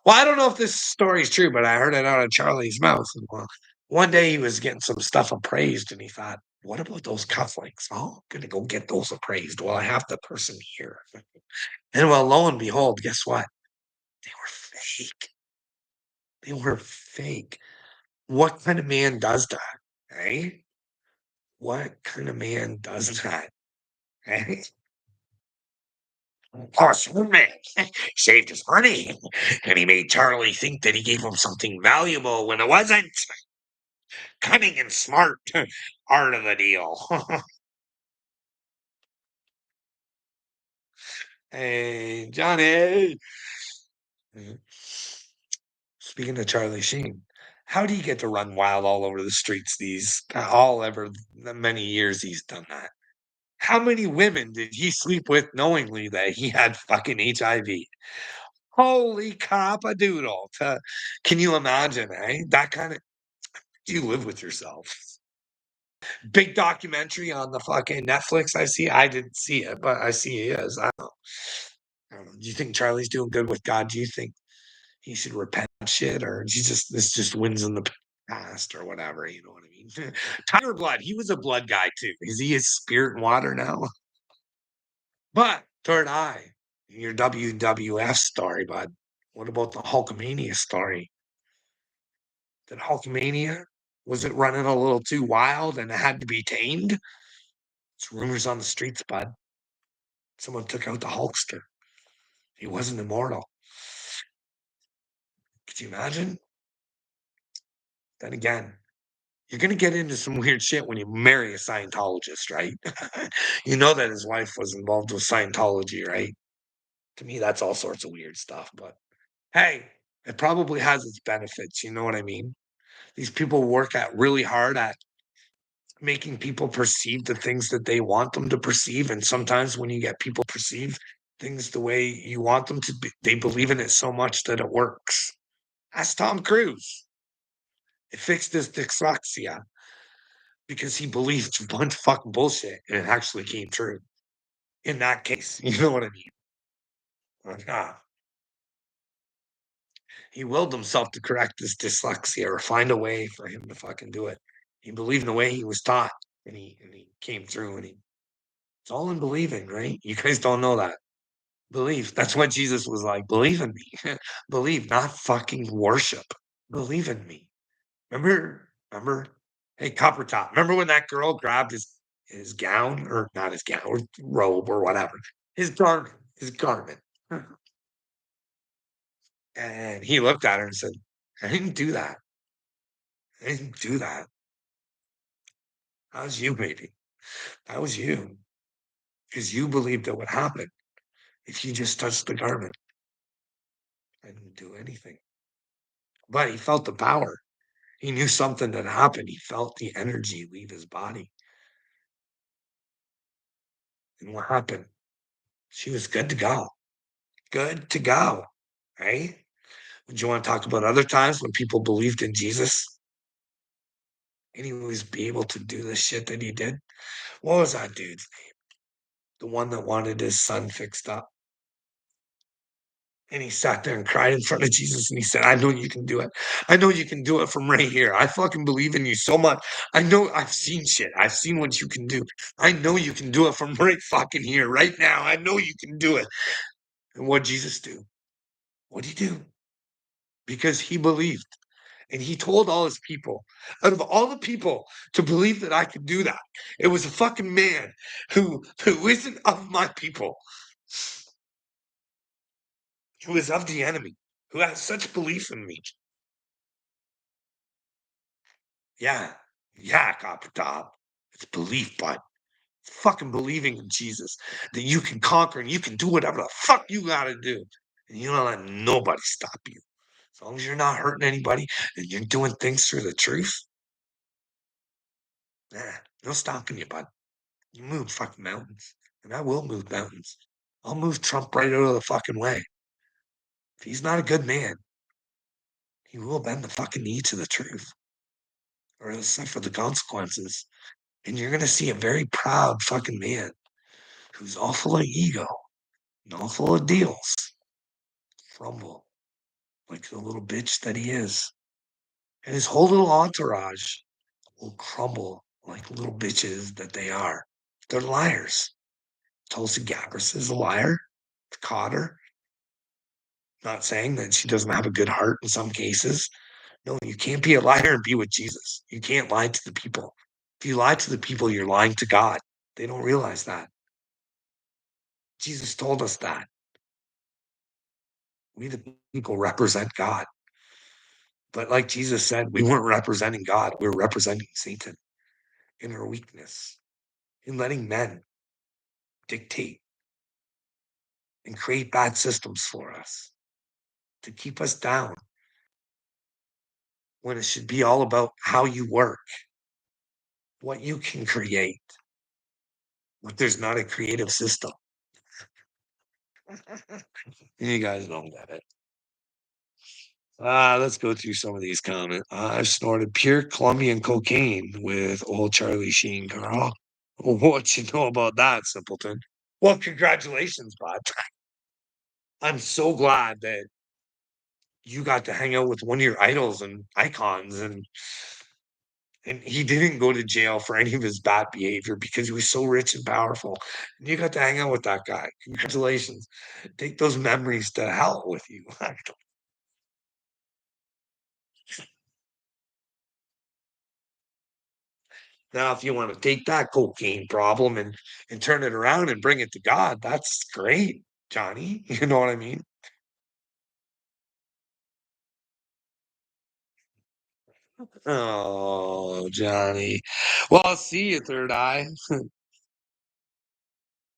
Well, I don't know if this story's true, but I heard it out of Charlie's mouth. And, well, one day he was getting some stuff appraised and he thought, what about those cufflinks? Oh, I'm going to go get those appraised. Well, I have the person here. And well, lo and behold, guess what? They were fake. They were fake. What kind of man does that? Eh? What kind of man does that? Eh? Awesome man saved his money and he made Charlie think that he gave him something valuable when it wasn't. Cunning and smart, art of the deal. Hey, Johnny. Mhm. Speaking of Charlie Sheen, how do you get to run wild all over the streets the many years he's done that? How many women did he sleep with knowingly that he had fucking HIV? Holy cop-a-doodle. Can you imagine, eh? That kind of do you live with yourself? Big documentary on the fucking Netflix I see. I didn't see it, but I see he is. I don't know. Do you think Charlie's doing good with God? Do you think he should repent shit, or this just wins in the past or whatever? You know what I mean? Tiger Blood, he was a blood guy too. Is he his spirit and water now? But third eye, your WWF story, bud. What about the Hulkamania story? Did Hulkamania was it running a little too wild and it had to be tamed? It's rumors on the streets, bud. Someone took out the Hulkster. He wasn't immortal. Could you imagine? Then again, you're gonna get into some weird shit when you marry a Scientologist, right? You know that his wife was involved with Scientology, right? To me, that's all sorts of weird stuff, but hey, it probably has its benefits, you know what I mean? These people work at really hard at making people perceive the things that they want them to perceive, and sometimes when you get people perceive things the way you want them to be, they believe in it so much that it works. Ask Tom Cruise. It fixed his dyslexia because he believed a bunch of fucking bullshit and it actually came true. In that case, you know what I mean? Like, he willed himself to correct his dyslexia or find a way for him to fucking do it. He believed in the way he was taught, and he came through. And it's all in believing, right? You guys don't know that. Believe. That's what Jesus was like. Believe in me. Believe, not fucking worship. Believe in me. Remember? Hey, Copper Top. Remember when that girl grabbed his gown, or not his gown, or robe, or whatever, his garment, and he looked at her and said, "I didn't do that. I didn't do that. That was you, baby. That was you, because you believed it would happen if you just touched the garment. I didn't do anything." But he felt the power. He knew something had happened. He felt the energy leave his body. And what happened? She was good to go. Good to go. Right? Would you want to talk about other times when people believed in Jesus and he was be able to do the shit that he did? What was that dude's name? The one that wanted his son fixed up. And he sat there and cried in front of Jesus and he said, I know you can do it. I know you can do it from right here. I fucking believe in you so much. I know I've seen shit. I've seen what you can do. I know you can do it from right fucking here, right now. I know you can do it. And what Jesus do? What did he do? Because he believed. And he told all his people, out of all the people to believe that I could do that, it was a fucking man who isn't of my people, who is of the enemy, who has such belief in me. Yeah, Copper Top. It's belief, bud. Fucking believing in Jesus that you can conquer and you can do whatever the fuck you gotta do. And you don't let nobody stop you. As long as you're not hurting anybody and you're doing things through the truth, no stopping you, bud. You move fucking mountains, and I will move mountains. I'll move Trump right out of the fucking way. If he's not a good man, he will bend the fucking knee to the truth, or he'll suffer the consequences. And you're gonna see a very proud fucking man who's all full of ego and all full of deals crumble like the little bitch that he is. And his whole little entourage will crumble like little bitches that they are. They're liars. Tulsi Gabbard is a liar. Caught her. Not saying that she doesn't have a good heart in some cases. No, you can't be a liar and be with Jesus. You can't lie to the people. If you lie to the people, you're lying to God. They don't realize that. Jesus told us that. We, the people, represent God. But like Jesus said, we weren't representing God. We were representing Satan in our weakness, in letting men dictate and create bad systems for us to keep us down when it should be all about how you work, what you can create, but there's not a creative system. You guys don't get it. Let's go through some of these comments. I've snorted pure Colombian cocaine with old Charlie Sheen, Carl. What you know about that, simpleton? Well, congratulations, bud. I'm so glad that you got to hang out with one of your idols and icons, and he didn't go to jail for any of his bad behavior because he was so rich and powerful. And you got to hang out with that guy. Congratulations. Take those memories to hell with you. Now, if you want to take that cocaine problem and turn it around and bring it to God, that's great, Johnny. You know what I mean? Oh, Johnny. Well, I'll see you, Third Eye.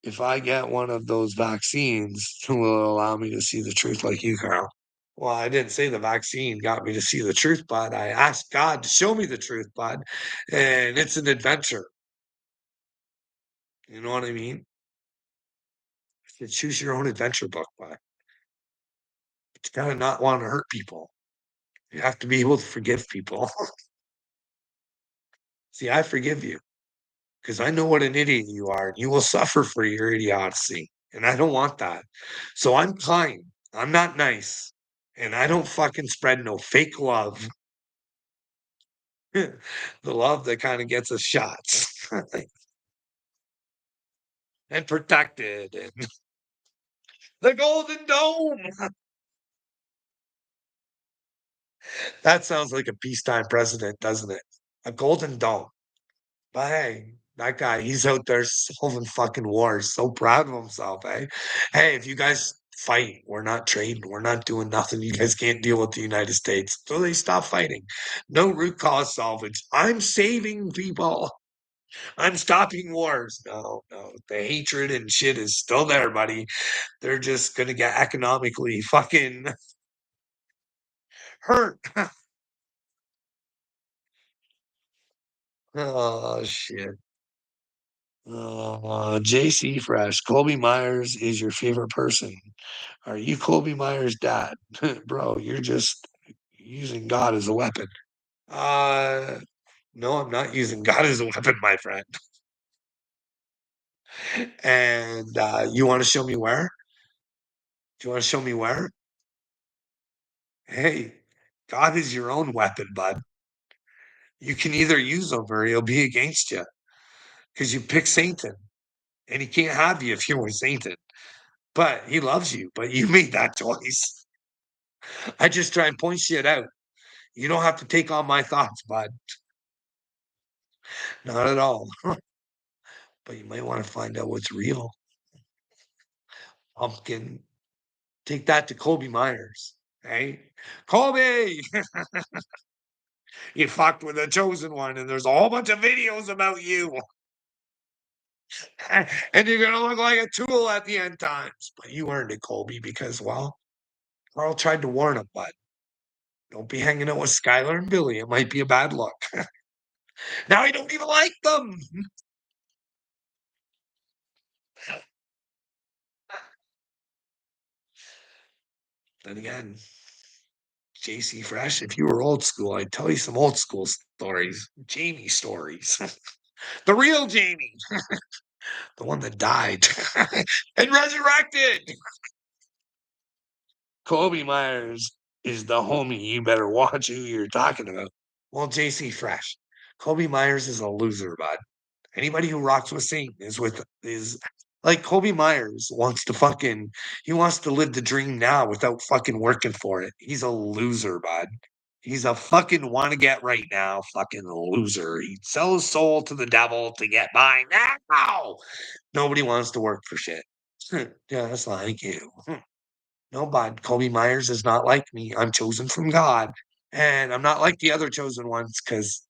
If I get one of those vaccines, will allow me to see the truth like you, Carl. Well, I didn't say the vaccine got me to see the truth, bud. I asked God to show me the truth, bud. And it's an adventure. You know what I mean? You choose your own adventure book, bud. But you gotta not want to hurt people. You have to be able to forgive people. See, I forgive you because I know what an idiot you are, and you will suffer for your idiocy. And I don't want that. So I'm kind. I'm not nice. And I don't fucking spread no fake love. The love that kind of gets us shots and protected and the Golden Dome. That sounds like a peacetime president, doesn't it? A Golden Dome. But hey, that guy, he's out there solving fucking wars. So proud of himself, eh? Hey, if you guys fight, we're not trading, we're not doing nothing. You guys can't deal with the United States. So they stop fighting. No root cause salvage. I'm saving people. I'm stopping wars. No, no. The hatred and shit is still there, buddy. They're just gonna get economically fucking hurt. Oh shit. JC Fresh, Colby Myers is your favorite person. Are you Colby Myers' dad? Bro, you're just using God as a weapon. Uh, no, I'm not using God as a weapon, my friend. And you want to show me where? Do you want to show me where? Hey, God is your own weapon, bud. You can either use him or he'll be against you because you pick Satan and he can't have you if you're with Satan. But he loves you, but you made that choice. I just try and point shit out. You don't have to take on my thoughts, bud. Not at all. But you might want to find out what's real. Pumpkin. Take that to Colby Myers. Hey, Colby, you fucked with the chosen one, and there's a whole bunch of videos about you. And you're gonna look like a tool at the end times. But you earned it, Colby, because well, Carl tried to warn him, but don't be hanging out with Skylar and Billy. It might be a bad look. Now I don't even like them. Then again, JC Fresh, if you were old school, I'd tell you some old school stories, Jamie stories. The real Jamie, the one that died and resurrected. Kobe Myers is the homie. You better watch who you're talking about. Well, JC Fresh. Kobe Myers is a loser, bud. Anybody who rocks with Satan is like Kobe Myers he wants to live the dream now without fucking working for it. He's a loser, bud. He's a fucking wanna get right now fucking loser. He'd sell his soul to the devil to get by now. Nobody wants to work for shit. Just like you. No, bud. Kobe Myers is not like me. I'm chosen from God. And I'm not like the other chosen ones because,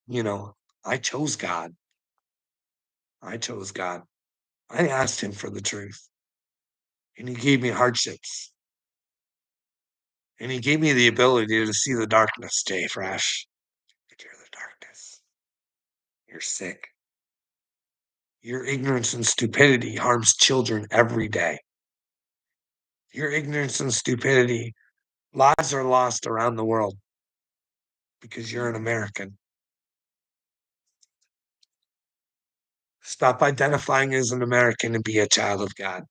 I chose God. I chose God. I asked him for the truth, and he gave me hardships, and he gave me the ability to see the darkness, Jay Fresh. You're the darkness. You're sick. Your ignorance and stupidity harms children every day. Your ignorance and stupidity, lives are lost around the world because you're an American. Stop identifying as an American and be a child of God.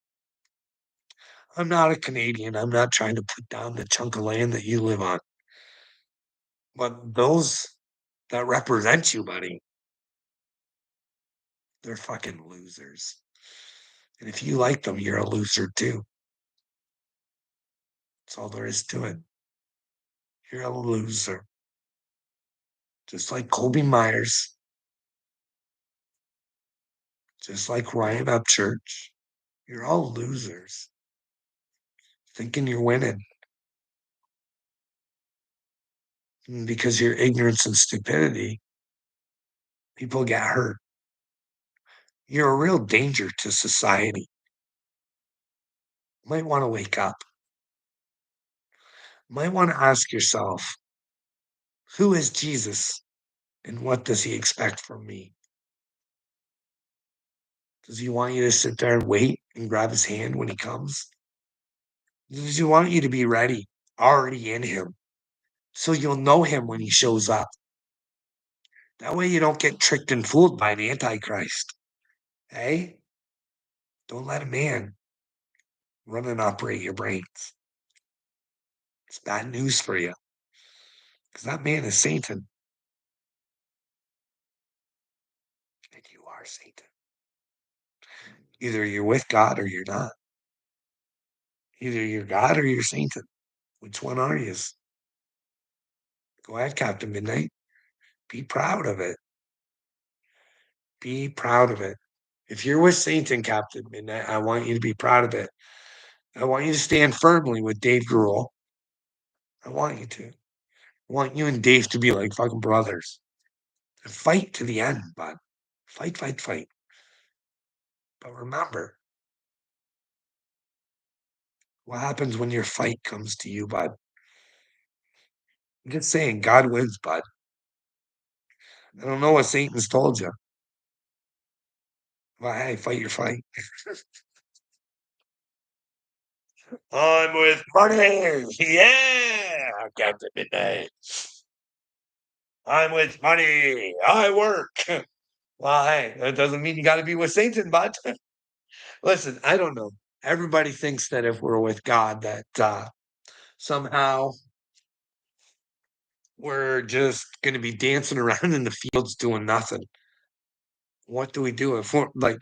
I'm not a Canadian. I'm not trying to put down the chunk of land that you live on. But those that represent you, buddy, they're fucking losers. And if you like them, you're a loser too. That's all there is to it. You're a loser. Just like Colby Myers, just like Ryan Upchurch. You're all losers. Thinking you're winning. And because your ignorance and stupidity, people get hurt. You're a real danger to society. Might want to wake up. Might want to ask yourself, who is Jesus and what does he expect from me? Does he want you to sit there and wait and grab his hand when he comes? Does he want you to be ready, already in him, so you'll know him when he shows up? That way you don't get tricked and fooled by an antichrist. Hey, don't let a man run and operate your brains. It's bad news for you because that man is Satan and you are Satan. Either you're with God or you're not. Either you're God or you're Satan. Which one are you? Go ahead, Captain Midnight. Be proud of it. Be proud of it. If you're with Satan, Captain Midnight, I want you to be proud of it. I want you to stand firmly with Dave Grohl. I want you to. I want you and Dave to be like fucking brothers. And fight to the end, bud. Fight, fight, fight. But remember, what happens when your fight comes to you, bud? I'm just saying, God wins, bud. I don't know what Satan's told you. But hey, fight your fight. I'm with money. Yeah, Captain Midnight. I'm with money. I work. Well, hey, that doesn't mean you got to be with Satan, bud. Listen, I don't know. Everybody thinks that if we're with God, that somehow we're just going to be dancing around in the fields doing nothing. What do we do if we're like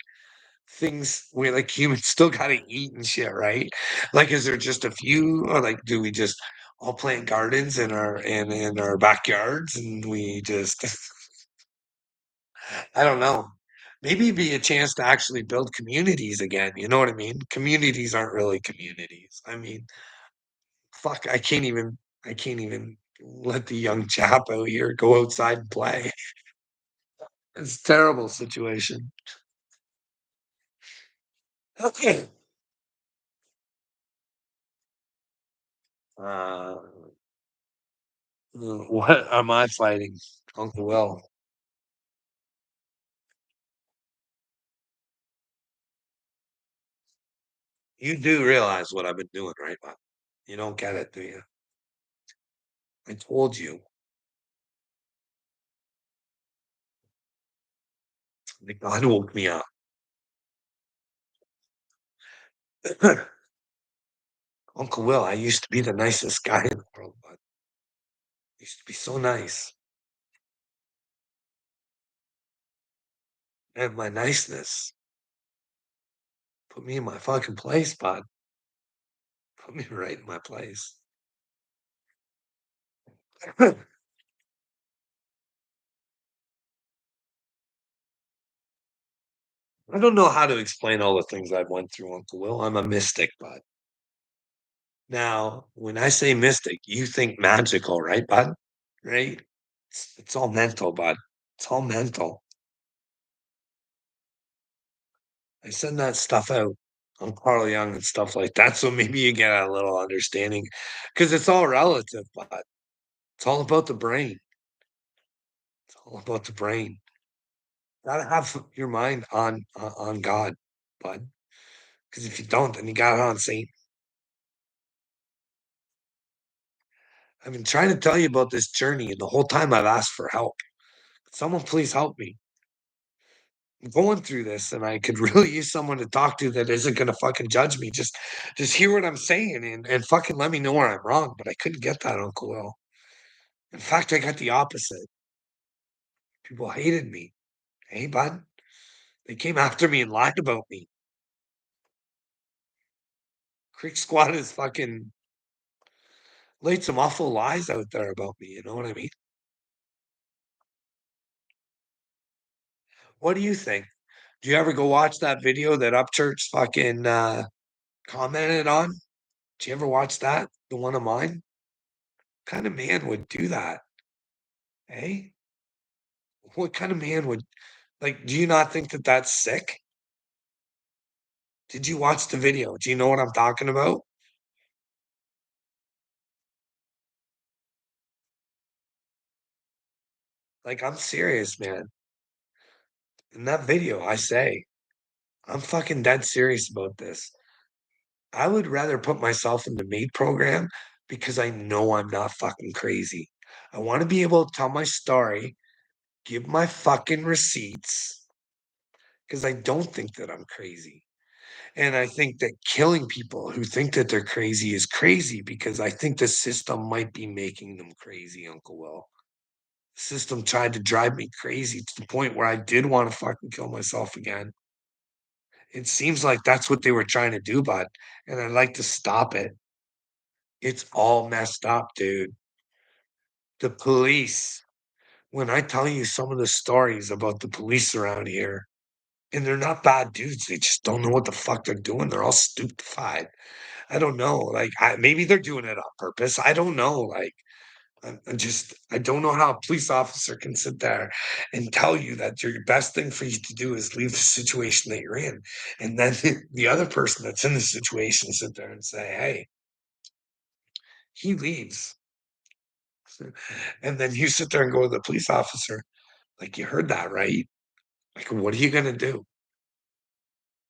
things we like humans still got to eat and shit, right? Like, is there just a few, or like, do we just all plant gardens in our backyards and we just I don't know. Maybe it'd be a chance to actually build communities again. You know what I mean? Communities aren't really communities. I mean, fuck, I can't even let the young chap out here go outside and play. It's a terrible situation. Okay. Uh, what am I fighting? Uncle Will. You do realize what I've been doing, right, Bob? You don't get it, do you? I told you. The God woke me up. Uncle Will, I used to be the nicest guy in the world, bud. Used to be so nice. And my niceness put me in my fucking place, bud. Put me right in my place. I don't know how to explain all the things I've went through, Uncle Will. I'm a mystic, bud. Now, when I say mystic, you think magical, right, bud? Right? It's all mental, bud. It's all mental. I send that stuff out on Carl Jung and stuff like that, so maybe you get a little understanding because it's all relative, bud. It's all about the brain. It's all about the brain. Gotta have your mind on God, bud. Because if you don't, then you got it on Satan. I've been trying to tell you about this journey, and the whole time I've asked for help. Someone please help me. I'm going through this, and I could really use someone to talk to that isn't gonna fucking judge me. Just hear what I'm saying and fucking let me know where I'm wrong. But I couldn't get that, Uncle Will. In fact, I got the opposite. People hated me. Hey, bud. They came after me and lied about me. Creek Squad is fucking laid some awful lies out there about me. You know what I mean? What do you think? Do you ever go watch that video that Upchurch fucking commented on? Did you ever watch that? The one of mine? What kind of man would do that? Eh? What kind of man would like? Do you not think that that's sick? Did you watch the video? Do you know what I'm talking about? Like, I'm serious, man. In that video, I say, I'm fucking dead serious about this. I would rather put myself in the MAID program because I know I'm not fucking crazy. I want to be able to tell my story, give my fucking receipts, because I don't think that I'm crazy. And I think that killing people who think that they're crazy is crazy because I think the system might be making them crazy, Uncle Will. The system tried to drive me crazy to the point where I did want to fucking kill myself again. It seems like that's what they were trying to do, bud. And I'd like to stop it. It's all messed up, dude. The police, when I tell you some of the stories about the police around here, and they're not bad dudes, they just don't know what the fuck they're doing. They're all stupefied. I don't know. Like, maybe they're doing it on purpose. I don't know. Like, I don't know how a police officer can sit there and tell you that your best thing for you to do is leave the situation that you're in. And then the other person that's in the situation sit there and say, hey, he leaves. And then you sit there and go to the police officer, like, you heard that, right? Like, what are you going to do?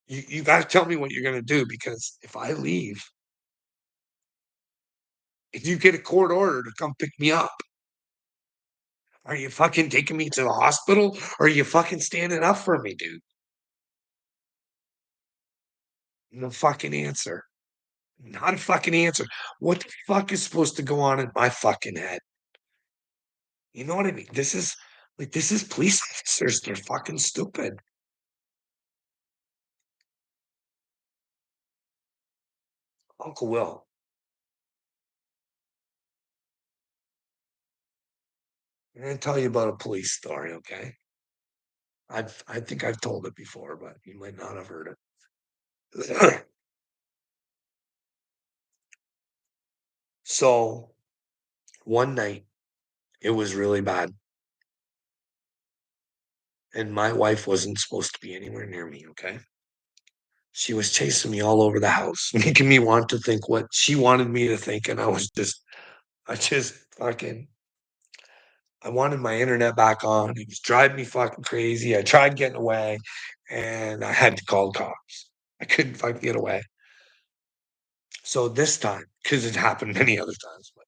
You got to tell me what you're going to do because if I leave, if you get a court order to come pick me up, are you fucking taking me to the hospital or are you fucking standing up for me, dude? No fucking answer. Not a fucking answer. What the fuck is supposed to go on in my fucking head? You know what I mean? This is police officers. They're fucking stupid. Uncle Will, I'm gonna tell you about a police story, okay? I think I've told it before, but you might not have heard it. So one night it was really bad, and my wife wasn't supposed to be anywhere near me, okay? She was chasing me all over the house, making me want to think what she wanted me to think, and I just fucking I wanted my internet back on. It was driving me fucking crazy. I tried getting away, and I had to call the cops. I couldn't fucking get away. So this time because it happened many other times. But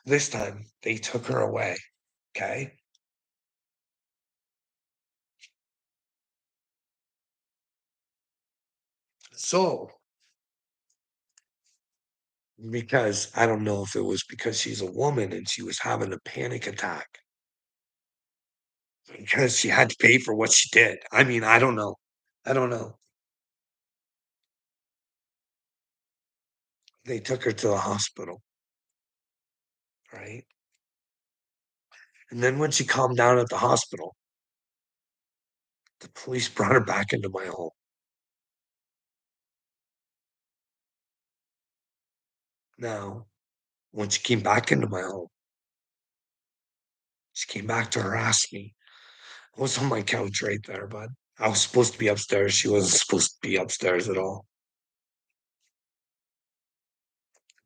this time they took her away. Okay. So, because I don't know if it was because she's a woman and she was having a panic attack because she had to pay for what she did. I mean, I don't know. I don't know. They took her to the hospital, right? And then when she calmed down at the hospital, the police brought her back into my home. Now, when she came back into my home, she came back to harass me. I was on my couch right there, bud. I was supposed to be upstairs. She wasn't supposed to be upstairs at all.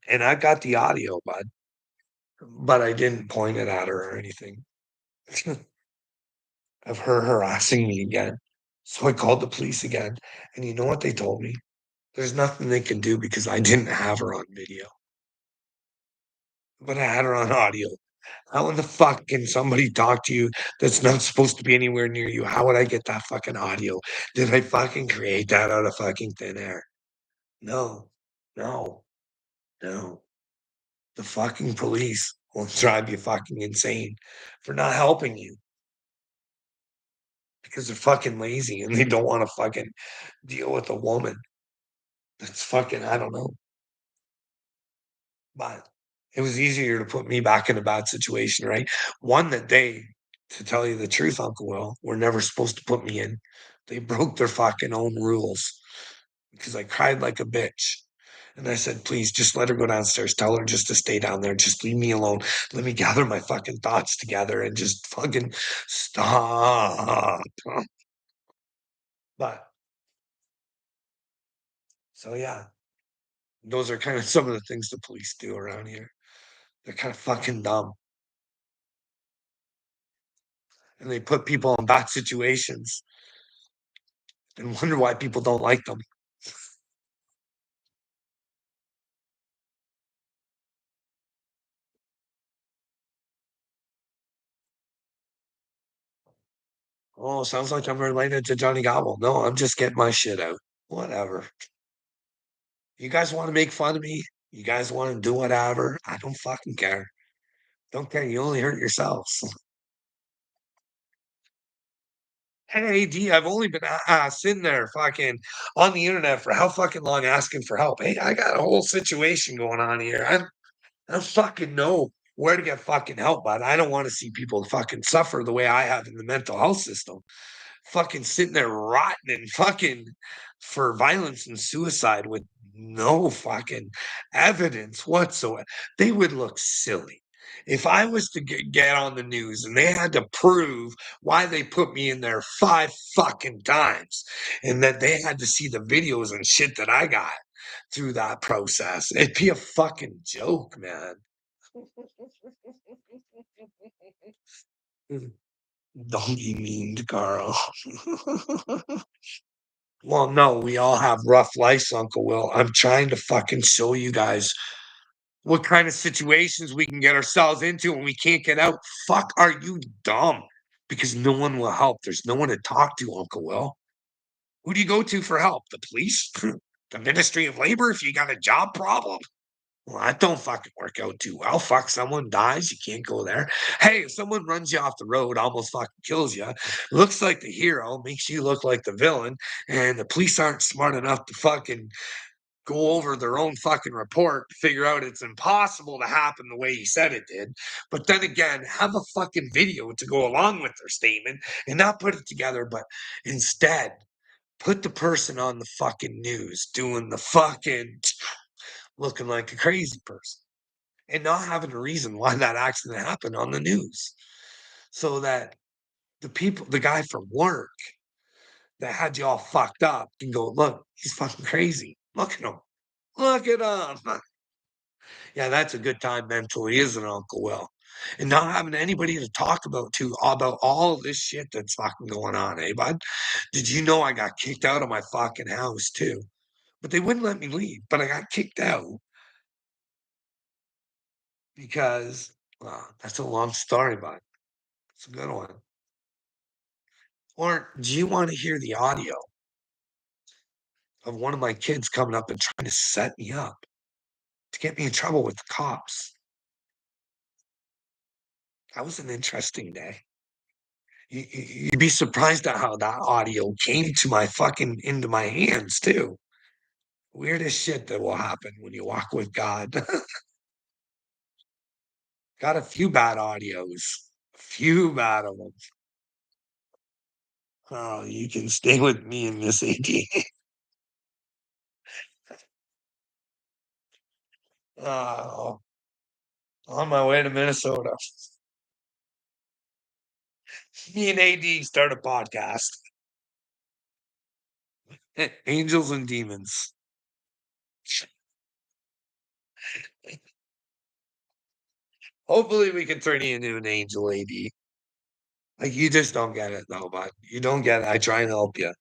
And I got the audio, bud, but I didn't point it at her or anything of her harassing me again. So I called the police again. And you know what they told me? There's nothing they can do because I didn't have her on video, but I had her on audio. How in the fuck can somebody talk to you that's not supposed to be anywhere near you? How would I get that fucking audio? Did I fucking create that out of fucking thin air? No, no, no. The fucking police will drive you fucking insane for not helping you because they're fucking lazy and they don't want to fucking deal with a woman that's fucking, I don't know. But it was easier to put me back in a bad situation, right? One that they, to tell you the truth, Uncle Will, were never supposed to put me in. They broke their fucking own rules because I cried like a bitch. And I said, please just let her go downstairs. Tell her just to stay down there. Just leave me alone. Let me gather my fucking thoughts together and just fucking stop. But so yeah, those are kind of some of the things the police do around here. They're kind of fucking dumb. And they put people in bad situations and wonder why people don't like them. Oh, sounds like I'm related to Johnny Gobble. No, I'm just getting my shit out. Whatever. You guys want to make fun of me? You guys want to do whatever? I don't fucking care. Don't care. You only hurt yourselves. Hey, D, I've only been sitting there fucking on the internet for how fucking long asking for help. Hey, I got a whole situation going on here. I don't fucking know where to get fucking help, but I don't want to see people fucking suffer the way I have in the mental health system. Fucking sitting there rotting and fucking for violence and suicide with no fucking evidence whatsoever. They would look silly. If I was to get on the news and they had to prove why they put me in there 5 fucking times and that they had to see the videos and shit that I got through that process, it'd be a fucking joke, man. Don't be mean to Carl. Well, no, we all have rough lives, Uncle Will. I'm trying to fucking show you guys what kind of situations we can get ourselves into when we can't get out. Fuck, are you dumb? Because no one will help. There's no one to talk to, Uncle Will. Who do you go to for help? The police? The Ministry of Labor if you got a job problem? Well, that don't fucking work out too well. Fuck, someone dies, you can't go there. Hey, if someone runs you off the road, almost fucking kills you, looks like the hero, makes you look like the villain, and the police aren't smart enough to fucking go over their own fucking report to figure out it's impossible to happen the way he said it did. But then again, have a fucking video to go along with their statement and not put it together, but instead put the person on the fucking news doing the fucking looking like a crazy person and not having a reason why that accident happened on the news so that the people, the guy from work that had you all fucked up can go, look, he's fucking crazy. Look at him. Look at him. Yeah, that's a good time mentally, isn't it, Uncle Will? And not having anybody to talk about all this shit that's fucking going on, eh, bud? Did you know I got kicked out of my fucking house too? But they wouldn't let me leave, but I got kicked out. because that's a long story, but it's a good one. Or do you want to hear the audio of one of my kids coming up and trying to set me up to get me in trouble with the cops? That was an interesting day. You'd be surprised at how that audio came to my fucking into my hands too. Weirdest shit that will happen when you walk with God. Got a few bad audios, a few bad of them. Oh, you can stay with me in this AD. Oh, on my way to Minnesota. Me and AD start a podcast. Angels and Demons. Hopefully, we can turn you into an angel, AD. Like, you just don't get it, though, bud. You don't get it. I try and help you.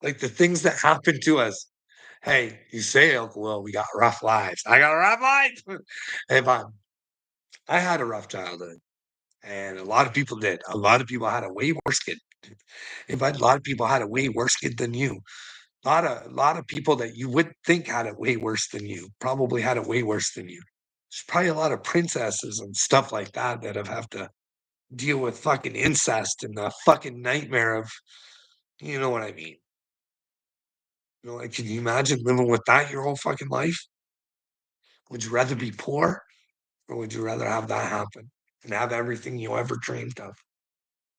Like, the things that happen to us. Hey, you say, Uncle Will, we got rough lives. I got a rough life. Hey, bud, I had a rough childhood, and a lot of people did. A lot of people had a way worse kid. Hey, bud, a lot of people had a way worse kid than you. A lot of people that you would think had it way worse than you probably had it way worse than you. There's probably a lot of princesses and stuff like that that have to deal with fucking incest and the fucking nightmare of, you know what I mean? You know, like, can you imagine living with that your whole fucking life? Would you rather be poor or would you rather have that happen and have everything you ever dreamed of?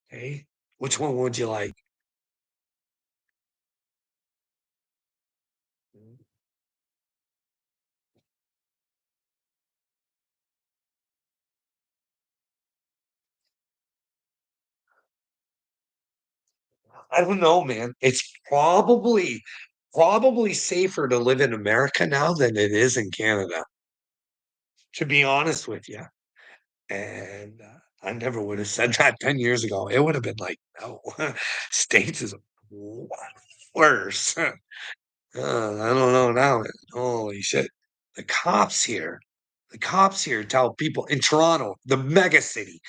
Hey, which one would you like? I don't know, man. It's probably safer to live in America now than it is in Canada, to be honest with you. And I never would have said that 10 years ago. It would have been like, no, States is worse. I don't know now. Holy shit. The cops here, the cops here tell people in Toronto, the mega city,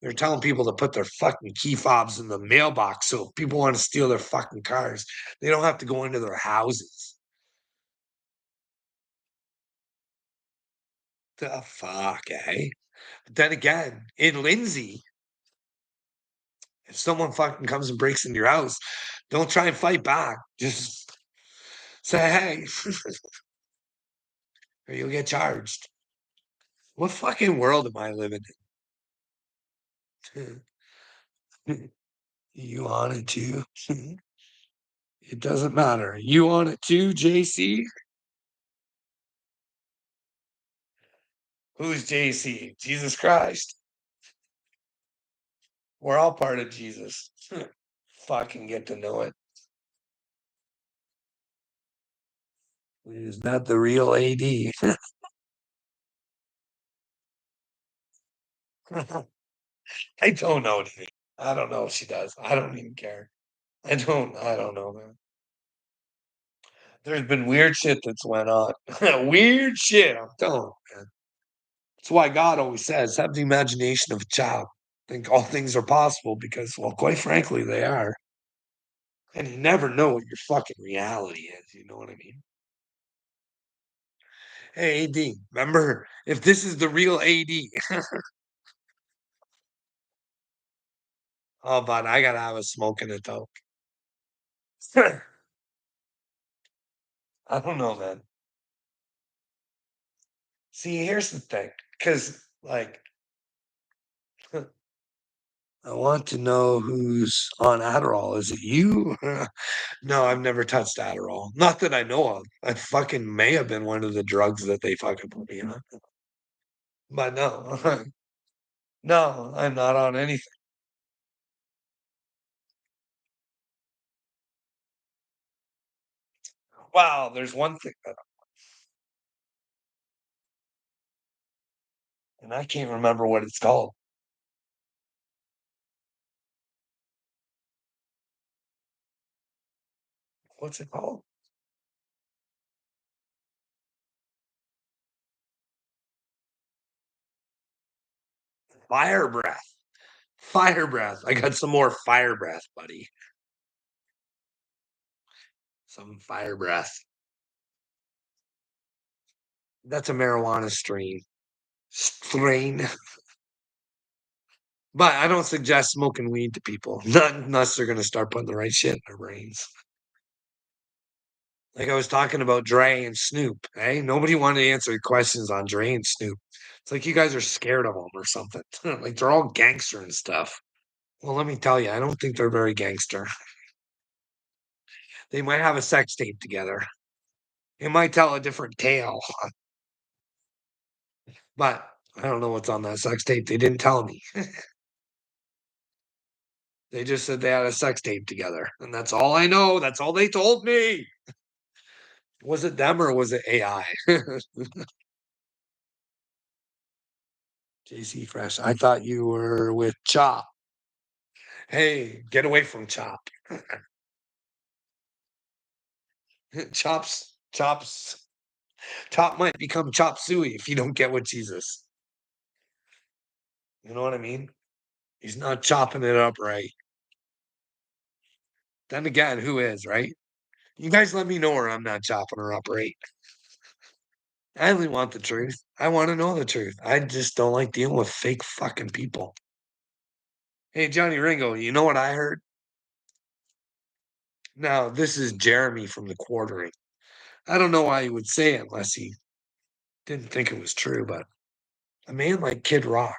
they're telling people to put their fucking key fobs in the mailbox. So if people want to steal their fucking cars, they don't have to go into their houses. The fuck, eh? But then again, in Lindsay, if someone fucking comes and breaks into your house, don't try and fight back. Just say, hey, or you'll get charged. What fucking world am I living in? You on it too? It doesn't matter. You on it too, JC? Who's JC? Jesus Christ. We're all part of Jesus. Fucking get to know it. Is that the real AD? I don't know, dude. I don't know if she does. I don't even care. I don't know, man. There's been weird shit that's went on. Weird shit, I'm telling you, man. That's why God always says, have the imagination of a child. Think all things are possible because, well, quite frankly, they are. And you never know what your fucking reality is. You know what I mean? Hey, AD, remember, if this is the real AD, oh, but I gotta have a smoke in it though. I don't know, man. See, here's the thing, because like I want to know who's on Adderall. Is it you? No, I've never touched Adderall. Not that I know of. I fucking may have been one of the drugs that they fucking put me on. But no, no, I'm not on anything. Wow, there's one thing that, and I can't remember what it's called. What's it called? Fire breath. Fire breath. I got some more fire breath, buddy. Some fire breath. That's a marijuana strain. But I don't suggest smoking weed to people, not unless they're gonna start putting the right shit in their brains. Like I was talking about Dre and Snoop, eh? Nobody wanted to answer questions on Dre and Snoop. It's like you guys are scared of them or something. Like they're all gangster and stuff. Well, let me tell you, I don't think they're very gangster. They might have a sex tape together. It might tell a different tale, but I don't know what's on that sex tape. They didn't tell me. They just said they had a sex tape together, and that's all I know. That's all they told me. Was it them or was it AI? JC Fresh. I thought you were with Chop. Hey, get away from Chop. Chops, Chop might become Chop Suey if you don't get with Jesus. You know what I mean? He's not chopping it up right. Then again, who is, right? You guys let me know where I'm not chopping her up right. I only want the truth. I want to know the truth. I just don't like dealing with fake fucking people. Hey, Johnny Ringo, you know what I heard? Now, this is Jeremy from the Quartering. I don't know why he would say it unless he didn't think it was true, but a man like Kid Rock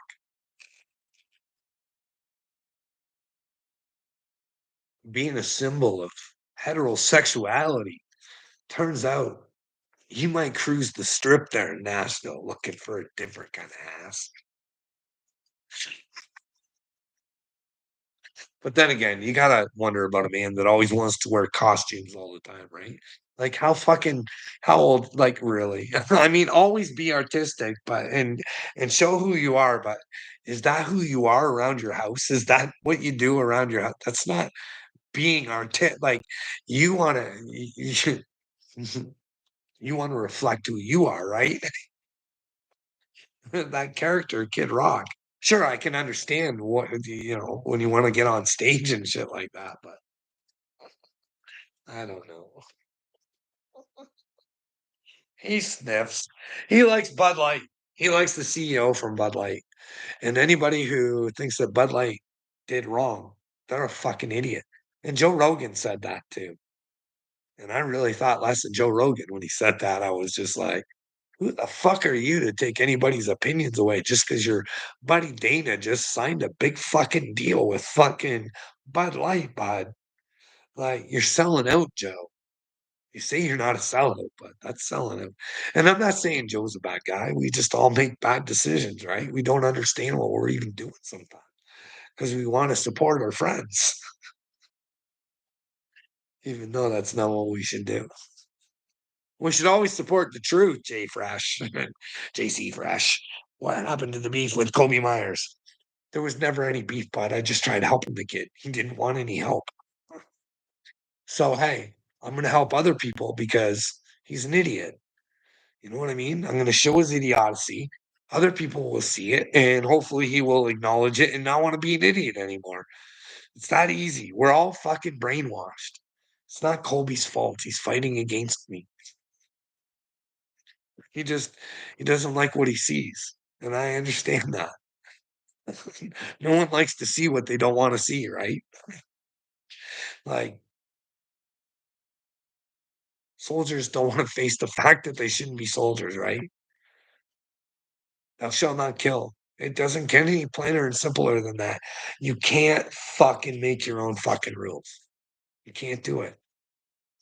being a symbol of heterosexuality, turns out he might cruise the strip there in Nashville looking for a different kind of ass. But then again, you gotta wonder about a man that always wants to wear costumes all the time, right? Like how old, like really? I mean, always be artistic, but and show who you are, but is that who you are around your house? Is that what you do around your house? That's not being artistic. Like you wanna you wanna reflect who you are, right? That character, Kid Rock. Sure, I can understand what when you wanna get on stage and shit like that, but I don't know. He sniffs. He likes Bud Light. He likes the CEO from Bud Light, and anybody who thinks that Bud Light did wrong, they're a fucking idiot, and Joe Rogan said that too, and I really thought less of Joe Rogan when he said that. I was just like, "Who the fuck are you to take anybody's opinions away just because your buddy Dana just signed a big fucking deal with fucking Bud Light, bud? Like, you're selling out, Joe." You say you're not a sellout, but that's selling him. And I'm not saying Joe's a bad guy. We just all make bad decisions, right? We don't understand what we're even doing sometimes because we want to support our friends, even though that's not what we should do. We should always support the truth, Jay Fresh, JC Fresh. What happened to the beef with Kobe Myers? There was never any beef, bud. I just tried helping the kid. He didn't want any help. So, hey, I'm going to help other people because he's an idiot. You know what I mean? I'm gonna show his idiocy. Other people will see it, and hopefully he will acknowledge it and not wanna be an idiot anymore. It's that easy. We're all fucking brainwashed. It's not Colby's fault. He's fighting against me. He just he doesn't like what he sees, and I understand that. No one likes to see what they don't wanna see, right? Like, soldiers don't wanna face the fact that they shouldn't be soldiers, right? Thou shalt not kill. It doesn't get any plainer and simpler than that. You can't fucking make your own fucking rules. You can't do it.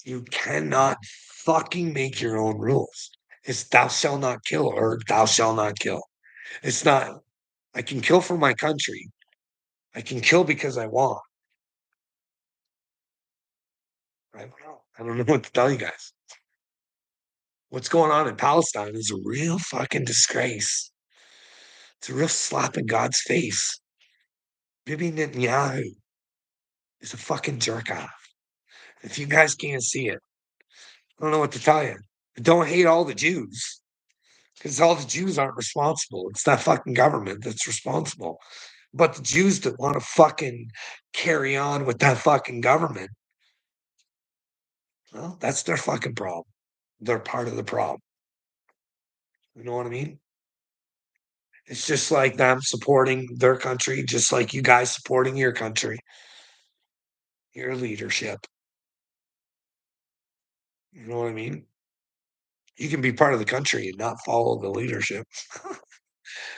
You cannot fucking make your own rules. It's thou shalt not kill or thou shalt not kill. It's not, I can kill for my country. I can kill because I want. I don't know. I don't know what to tell you guys. What's going on in Palestine is a real fucking disgrace. It's a real slap in God's face. Bibi Netanyahu is a fucking jerk off. If you guys can't see it, I don't know what to tell you. Don't hate all the Jews. because all the Jews aren't responsible. It's that fucking government that's responsible. But the Jews that want to fucking carry on with that fucking government, well, that's their fucking problem. They're part of the problem. You know what I mean? It's just like them supporting their country, just like you guys supporting your country, your leadership. You know what I mean? You can be part of the country and not follow the leadership.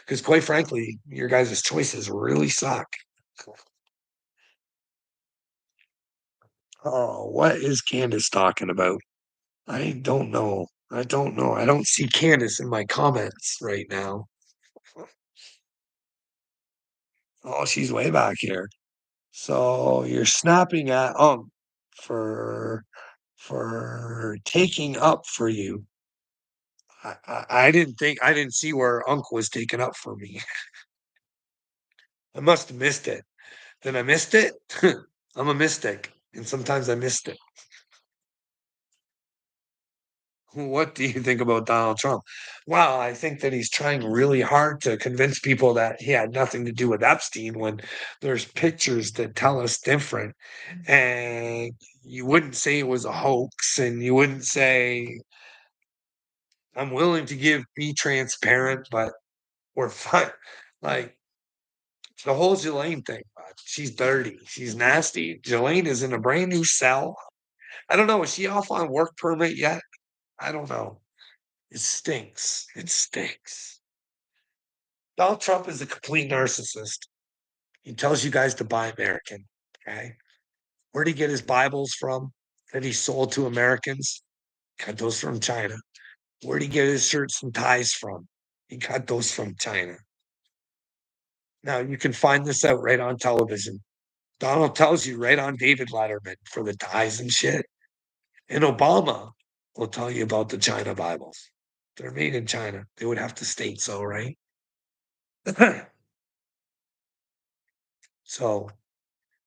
Because quite frankly, your guys' choices really suck. Oh, what is Candace talking about? I don't know. I don't know. I don't see Candace in my comments right now. Oh, she's way back here. So you're snapping at for for taking up for you. I didn't see where Unc was taken up for me. I must have missed it. Then I missed it. I'm a mystic, and sometimes I missed it. What do you think about Donald Trump? Well, I think that he's trying really hard to convince people that he had nothing to do with Epstein when there's pictures that tell us different. And you wouldn't say it was a hoax, and you wouldn't say, I'm willing to be transparent, but we're fine. Like the whole Jelaine thing, she's dirty. She's nasty. Jelaine is in a brand new cell. I don't know. Is she off on work permit yet? I don't know. It stinks. It stinks. Donald Trump is a complete narcissist. He tells you guys to buy American. Okay. Where'd he get his Bibles from that he sold to Americans? Got those from China. Where'd he get his shirts and ties from? He got those from China. Now you can find this out right on television. Donald tells you right on David Letterman for the ties and shit. And Obama will tell you about the China Bibles. They're made in China. They would have to state so, right? So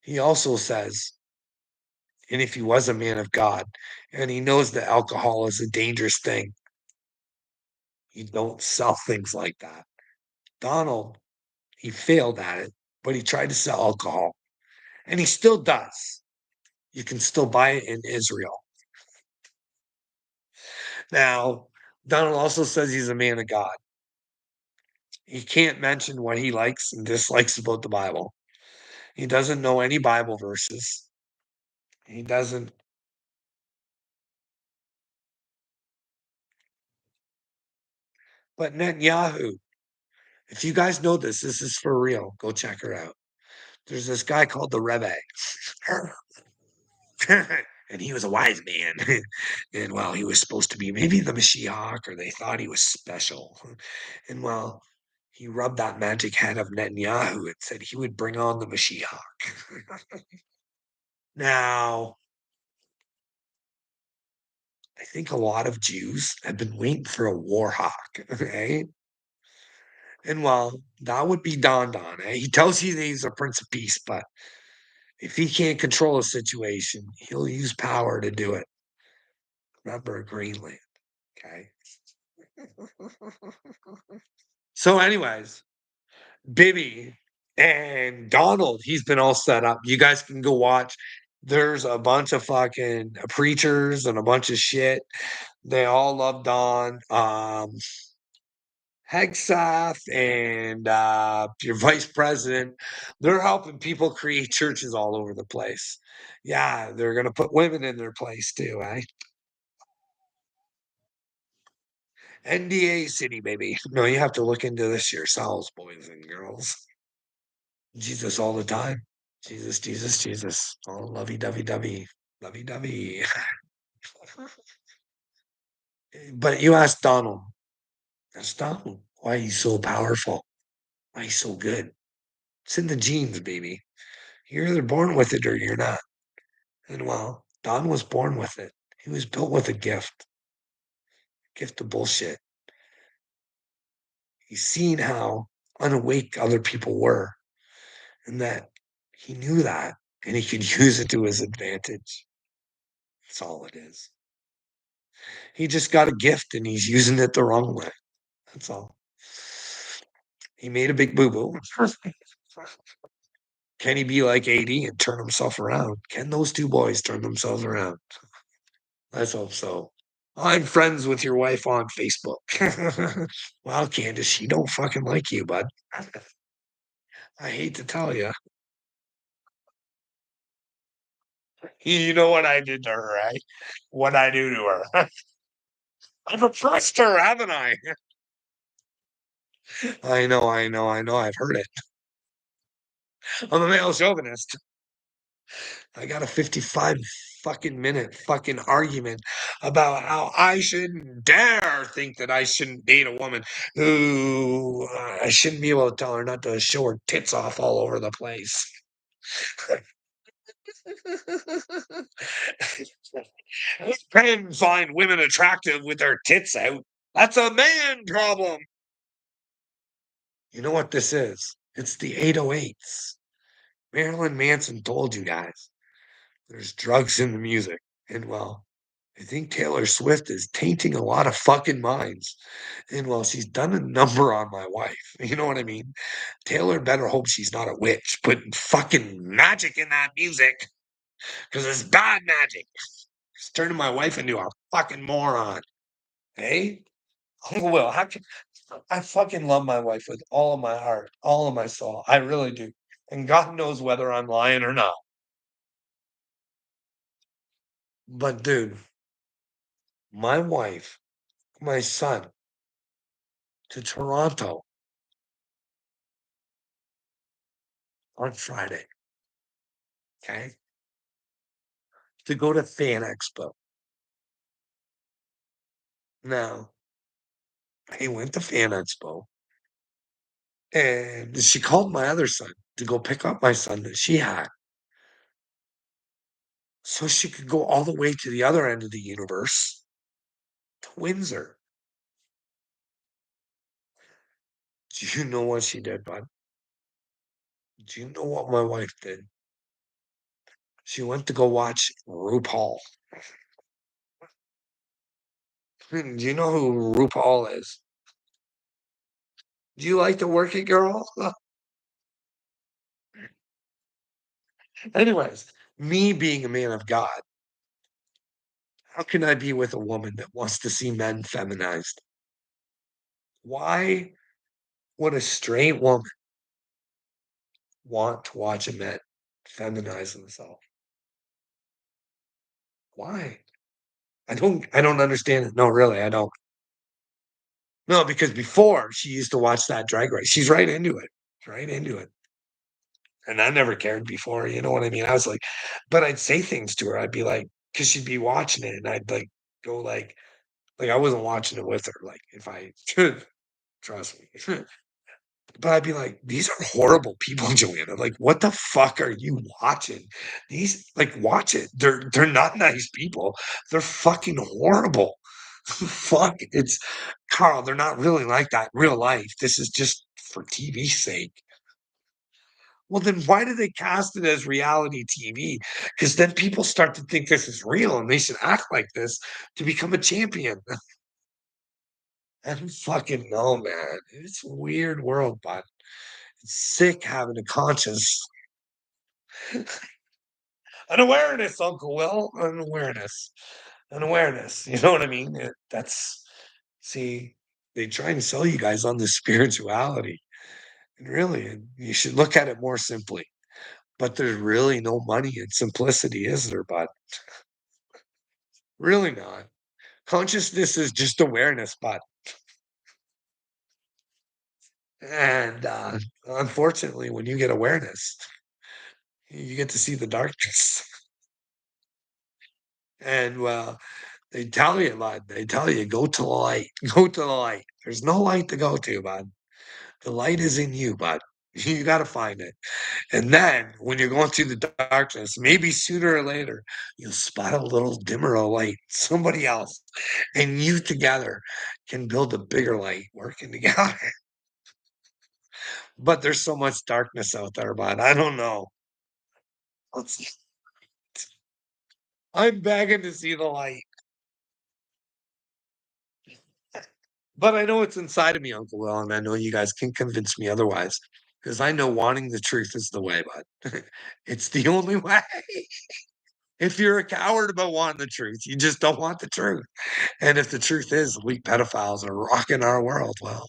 he also says, and if he was a man of God, and he knows that alcohol is a dangerous thing, you don't sell things like that. Donald, he failed at it, but he tried to sell alcohol, and he still does. You can still buy it in Israel. Now, Donald also says he's a man of God. He can't mention what he likes and dislikes about the Bible. He doesn't know any Bible verses. He doesn't. But Netanyahu, if you guys know this is for real. Go check her out. There's this guy called the Rebbe. And he was a wise man. And well, he was supposed to be maybe the Mashiach, or they thought he was special. And well, he rubbed that magic head of Netanyahu and said he would bring on the Mashiach. Now, I think a lot of Jews have been waiting for a war hawk, okay? And well, that would be Don Don. Eh? He tells you that he's a prince of peace, but if he can't control a situation, he'll use power to do it. Remember Greenland, okay? So, anyways, Bibby and Donald, he's been all set up. You guys can go watch. There's a bunch of fucking preachers and a bunch of shit. They all love Don. Hegseth and your vice president, they're helping people create churches all over the place. Yeah, they're going to put women in their place too, eh? NDA City, baby. No, you have to look into this yourselves, boys and girls. Jesus all the time. Jesus, Jesus, Jesus. All lovey dovey dovey. Lovey dovey. But you ask Donald. Ask Donald why he's so powerful. Why he's so good. It's in the genes, baby. You're either born with it or you're not. And well, Don was born with it. He was built with a gift of bullshit. He's seen how unawake other people were, and that he knew that, and he could use it to his advantage. That's all it is. He just got a gift and he's using it the wrong way. That's all. He made a big boo boo. Can he be like 80 and turn himself around? Can those two boys turn themselves around? Let's hope so. I'm friends with your wife on Facebook. Well, Candace, she don't fucking like you, bud. I hate to tell you. You know what I did to her, right? What I do to her. I've oppressed her, haven't I? I know, I know, I know. I've heard it. I'm a male chauvinist. I got a 55 fucking minute fucking argument about how I shouldn't dare think that I shouldn't date a woman who I shouldn't be able to tell her not to show her tits off all over the place. Men find women attractive with their tits out. That's a man problem. You know what this is? It's the 808s. Marilyn Manson told you guys there's drugs in the music. And well, I think Taylor Swift is tainting a lot of fucking minds. And well, she's done a number on my wife. You know what I mean? Taylor better hope she's not a witch putting fucking magic in that music because it's bad magic. It's turning my wife into a fucking moron. Hey? Uncle Will, how can I fucking love my wife with all of my heart, all of my soul. I really do. And God knows whether I'm lying or not. But dude, my wife, my son, to Toronto on Friday, okay, to go to Fan Expo. Now, he went to Fan Expo and she called my other son to go pick up my son that she had so she could go all the way to the other end of the universe to Windsor. Do you know what she did, bud? Do you know what my wife did? She went to go watch RuPaul. Do you know who RuPaul is? Do you like to work it, girl? Anyways, me being a man of God, how can I be with a woman that wants to see men feminized? Why would a straight woman want to watch a man feminize himself? Why? I don't understand it. No, really, I don't. No, because before she used to watch that drag race. She's right into it. Right into it. And I never cared before, you know what I mean? I was like, but I'd say things to her. I'd be like, because she'd be watching it, and I'd like go like I wasn't watching it with her. Like if I trust me, but I'd be like, these are horrible people, Joanna. Like, what the fuck are you watching? These like watch it. They're not nice people. They're fucking horrible. Fuck, it's Carl. They're not really like that in real life. This is just for TV's sake. Well, then why do they cast it as reality TV? Because then people start to think this is real and they should act like this to become a champion. I don't fucking know, man. It's a weird world, but it's sick having a conscience. An awareness, Uncle Will. An awareness. An awareness. You know what I mean? That's see, they try and sell you guys on this spirituality. And really, you should look at it more simply. But there's really no money in simplicity, is there, bud? Really not. Consciousness is just awareness, but and unfortunately, when you get awareness, you get to see the darkness. And well, they tell you, bud. They tell you, go to the light. Go to the light. There's no light to go to, bud. The light is in you, bud. You got to find it. And then when you're going through the darkness, maybe sooner or later, you'll spot a little dimmer of light, somebody else, and you together can build a bigger light working together. But there's so much darkness out there, bud. I don't know. Let's- I'm begging to see the light. But I know it's inside of me, Uncle Will, and I know you guys can convince me otherwise. Because I know wanting the truth is the way, bud. It's the only way. If you're a coward about wanting the truth, you just don't want the truth. And if the truth is elite pedophiles are rocking our world, well,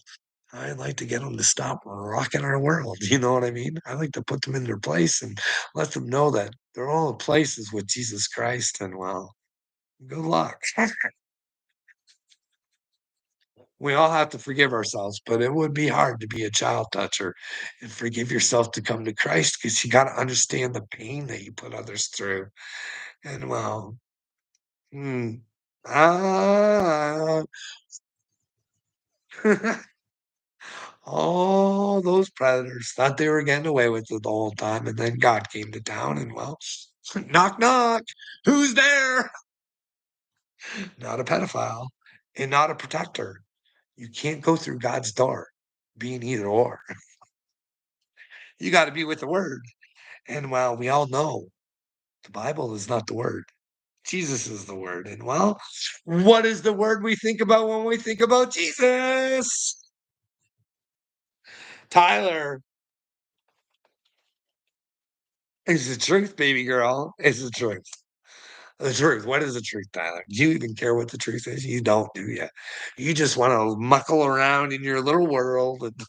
I'd like to get them to stop rocking our world. You know what I mean? I like to put them in their place and let them know that they're all in places with Jesus Christ. And well, good luck. We all have to forgive ourselves, but it would be hard to be a child toucher and forgive yourself to come to Christ because you got to understand the pain that you put others through. And well, hmm, ah, all those predators thought they were getting away with it the whole time, and then God came to town, and well, knock, knock, who's there? Not a pedophile and not a protector. You can't go through God's door being either or. You got to be with the Word. And well, we all know the Bible is not the Word. Jesus is the Word. And well, what is the word we think about when we think about Jesus? Tyler is the truth, baby girl. Is the truth. The truth. What is the truth, Tyler? Do you even care what the truth is? You don't, do you? You just want to muckle around in your little world and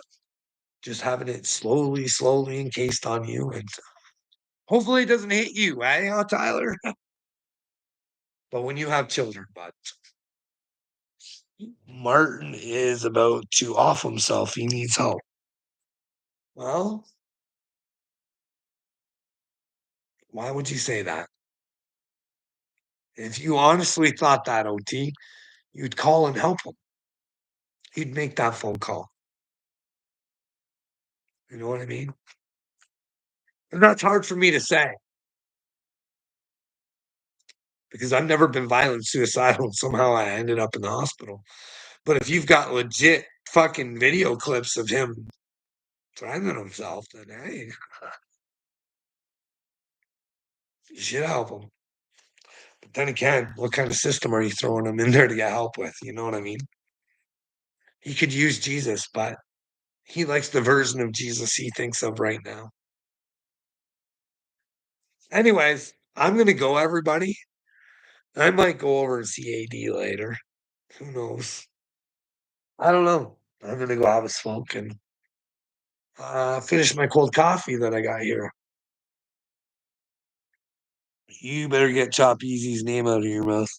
just having it slowly, slowly encased on you. And hopefully it doesn't hit you, eh, Tyler? But when you have children, bud, Martin is about to off himself. He needs help. Well, why would you say that? If you honestly thought that, OT, you'd call and help him. You'd make that phone call. You know what I mean? And that's hard for me to say because I've never been violent suicidal and somehow I ended up in the hospital. But if you've got legit fucking video clips of him threatening himself, then hey, you should help him. But then again, what kind of system are you throwing him in there to get help with? You know what I mean? He could use Jesus, but he likes the version of Jesus he thinks of right now. Anyways, I'm gonna go, everybody. I might go over and see AD later. Who knows? I don't know. I'm gonna go have a smoke and finish my cold coffee that I got here. You better get Chop Easy's name out of your mouth.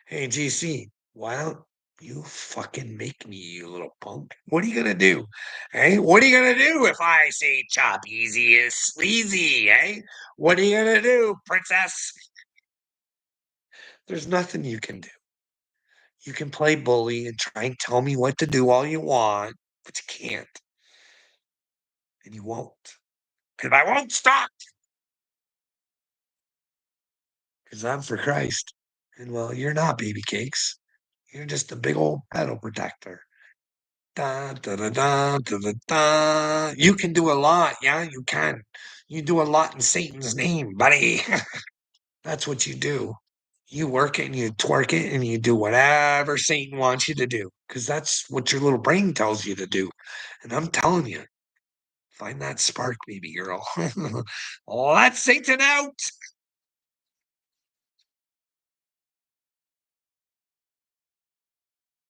Hey, GC, why don't you fucking make me, you little punk? What are you gonna do? Hey, what are you gonna do if I say Chop Easy is sleazy? Hey, what are you gonna do, princess? There's nothing you can do. You can play bully and try and tell me what to do all you want, but you can't. And you won't. Because I won't stop. Because I'm for Christ. And well, you're not, baby cakes. You're just a big old pedal protector. Da, da, da, da, da, da, da. You can do a lot. Yeah, you can. You do a lot in Satan's name, buddy. That's what you do. You work it and you twerk it and you do whatever Satan wants you to do because that's what your little brain tells you to do. And I'm telling you, find that spark, baby girl. Let Satan out.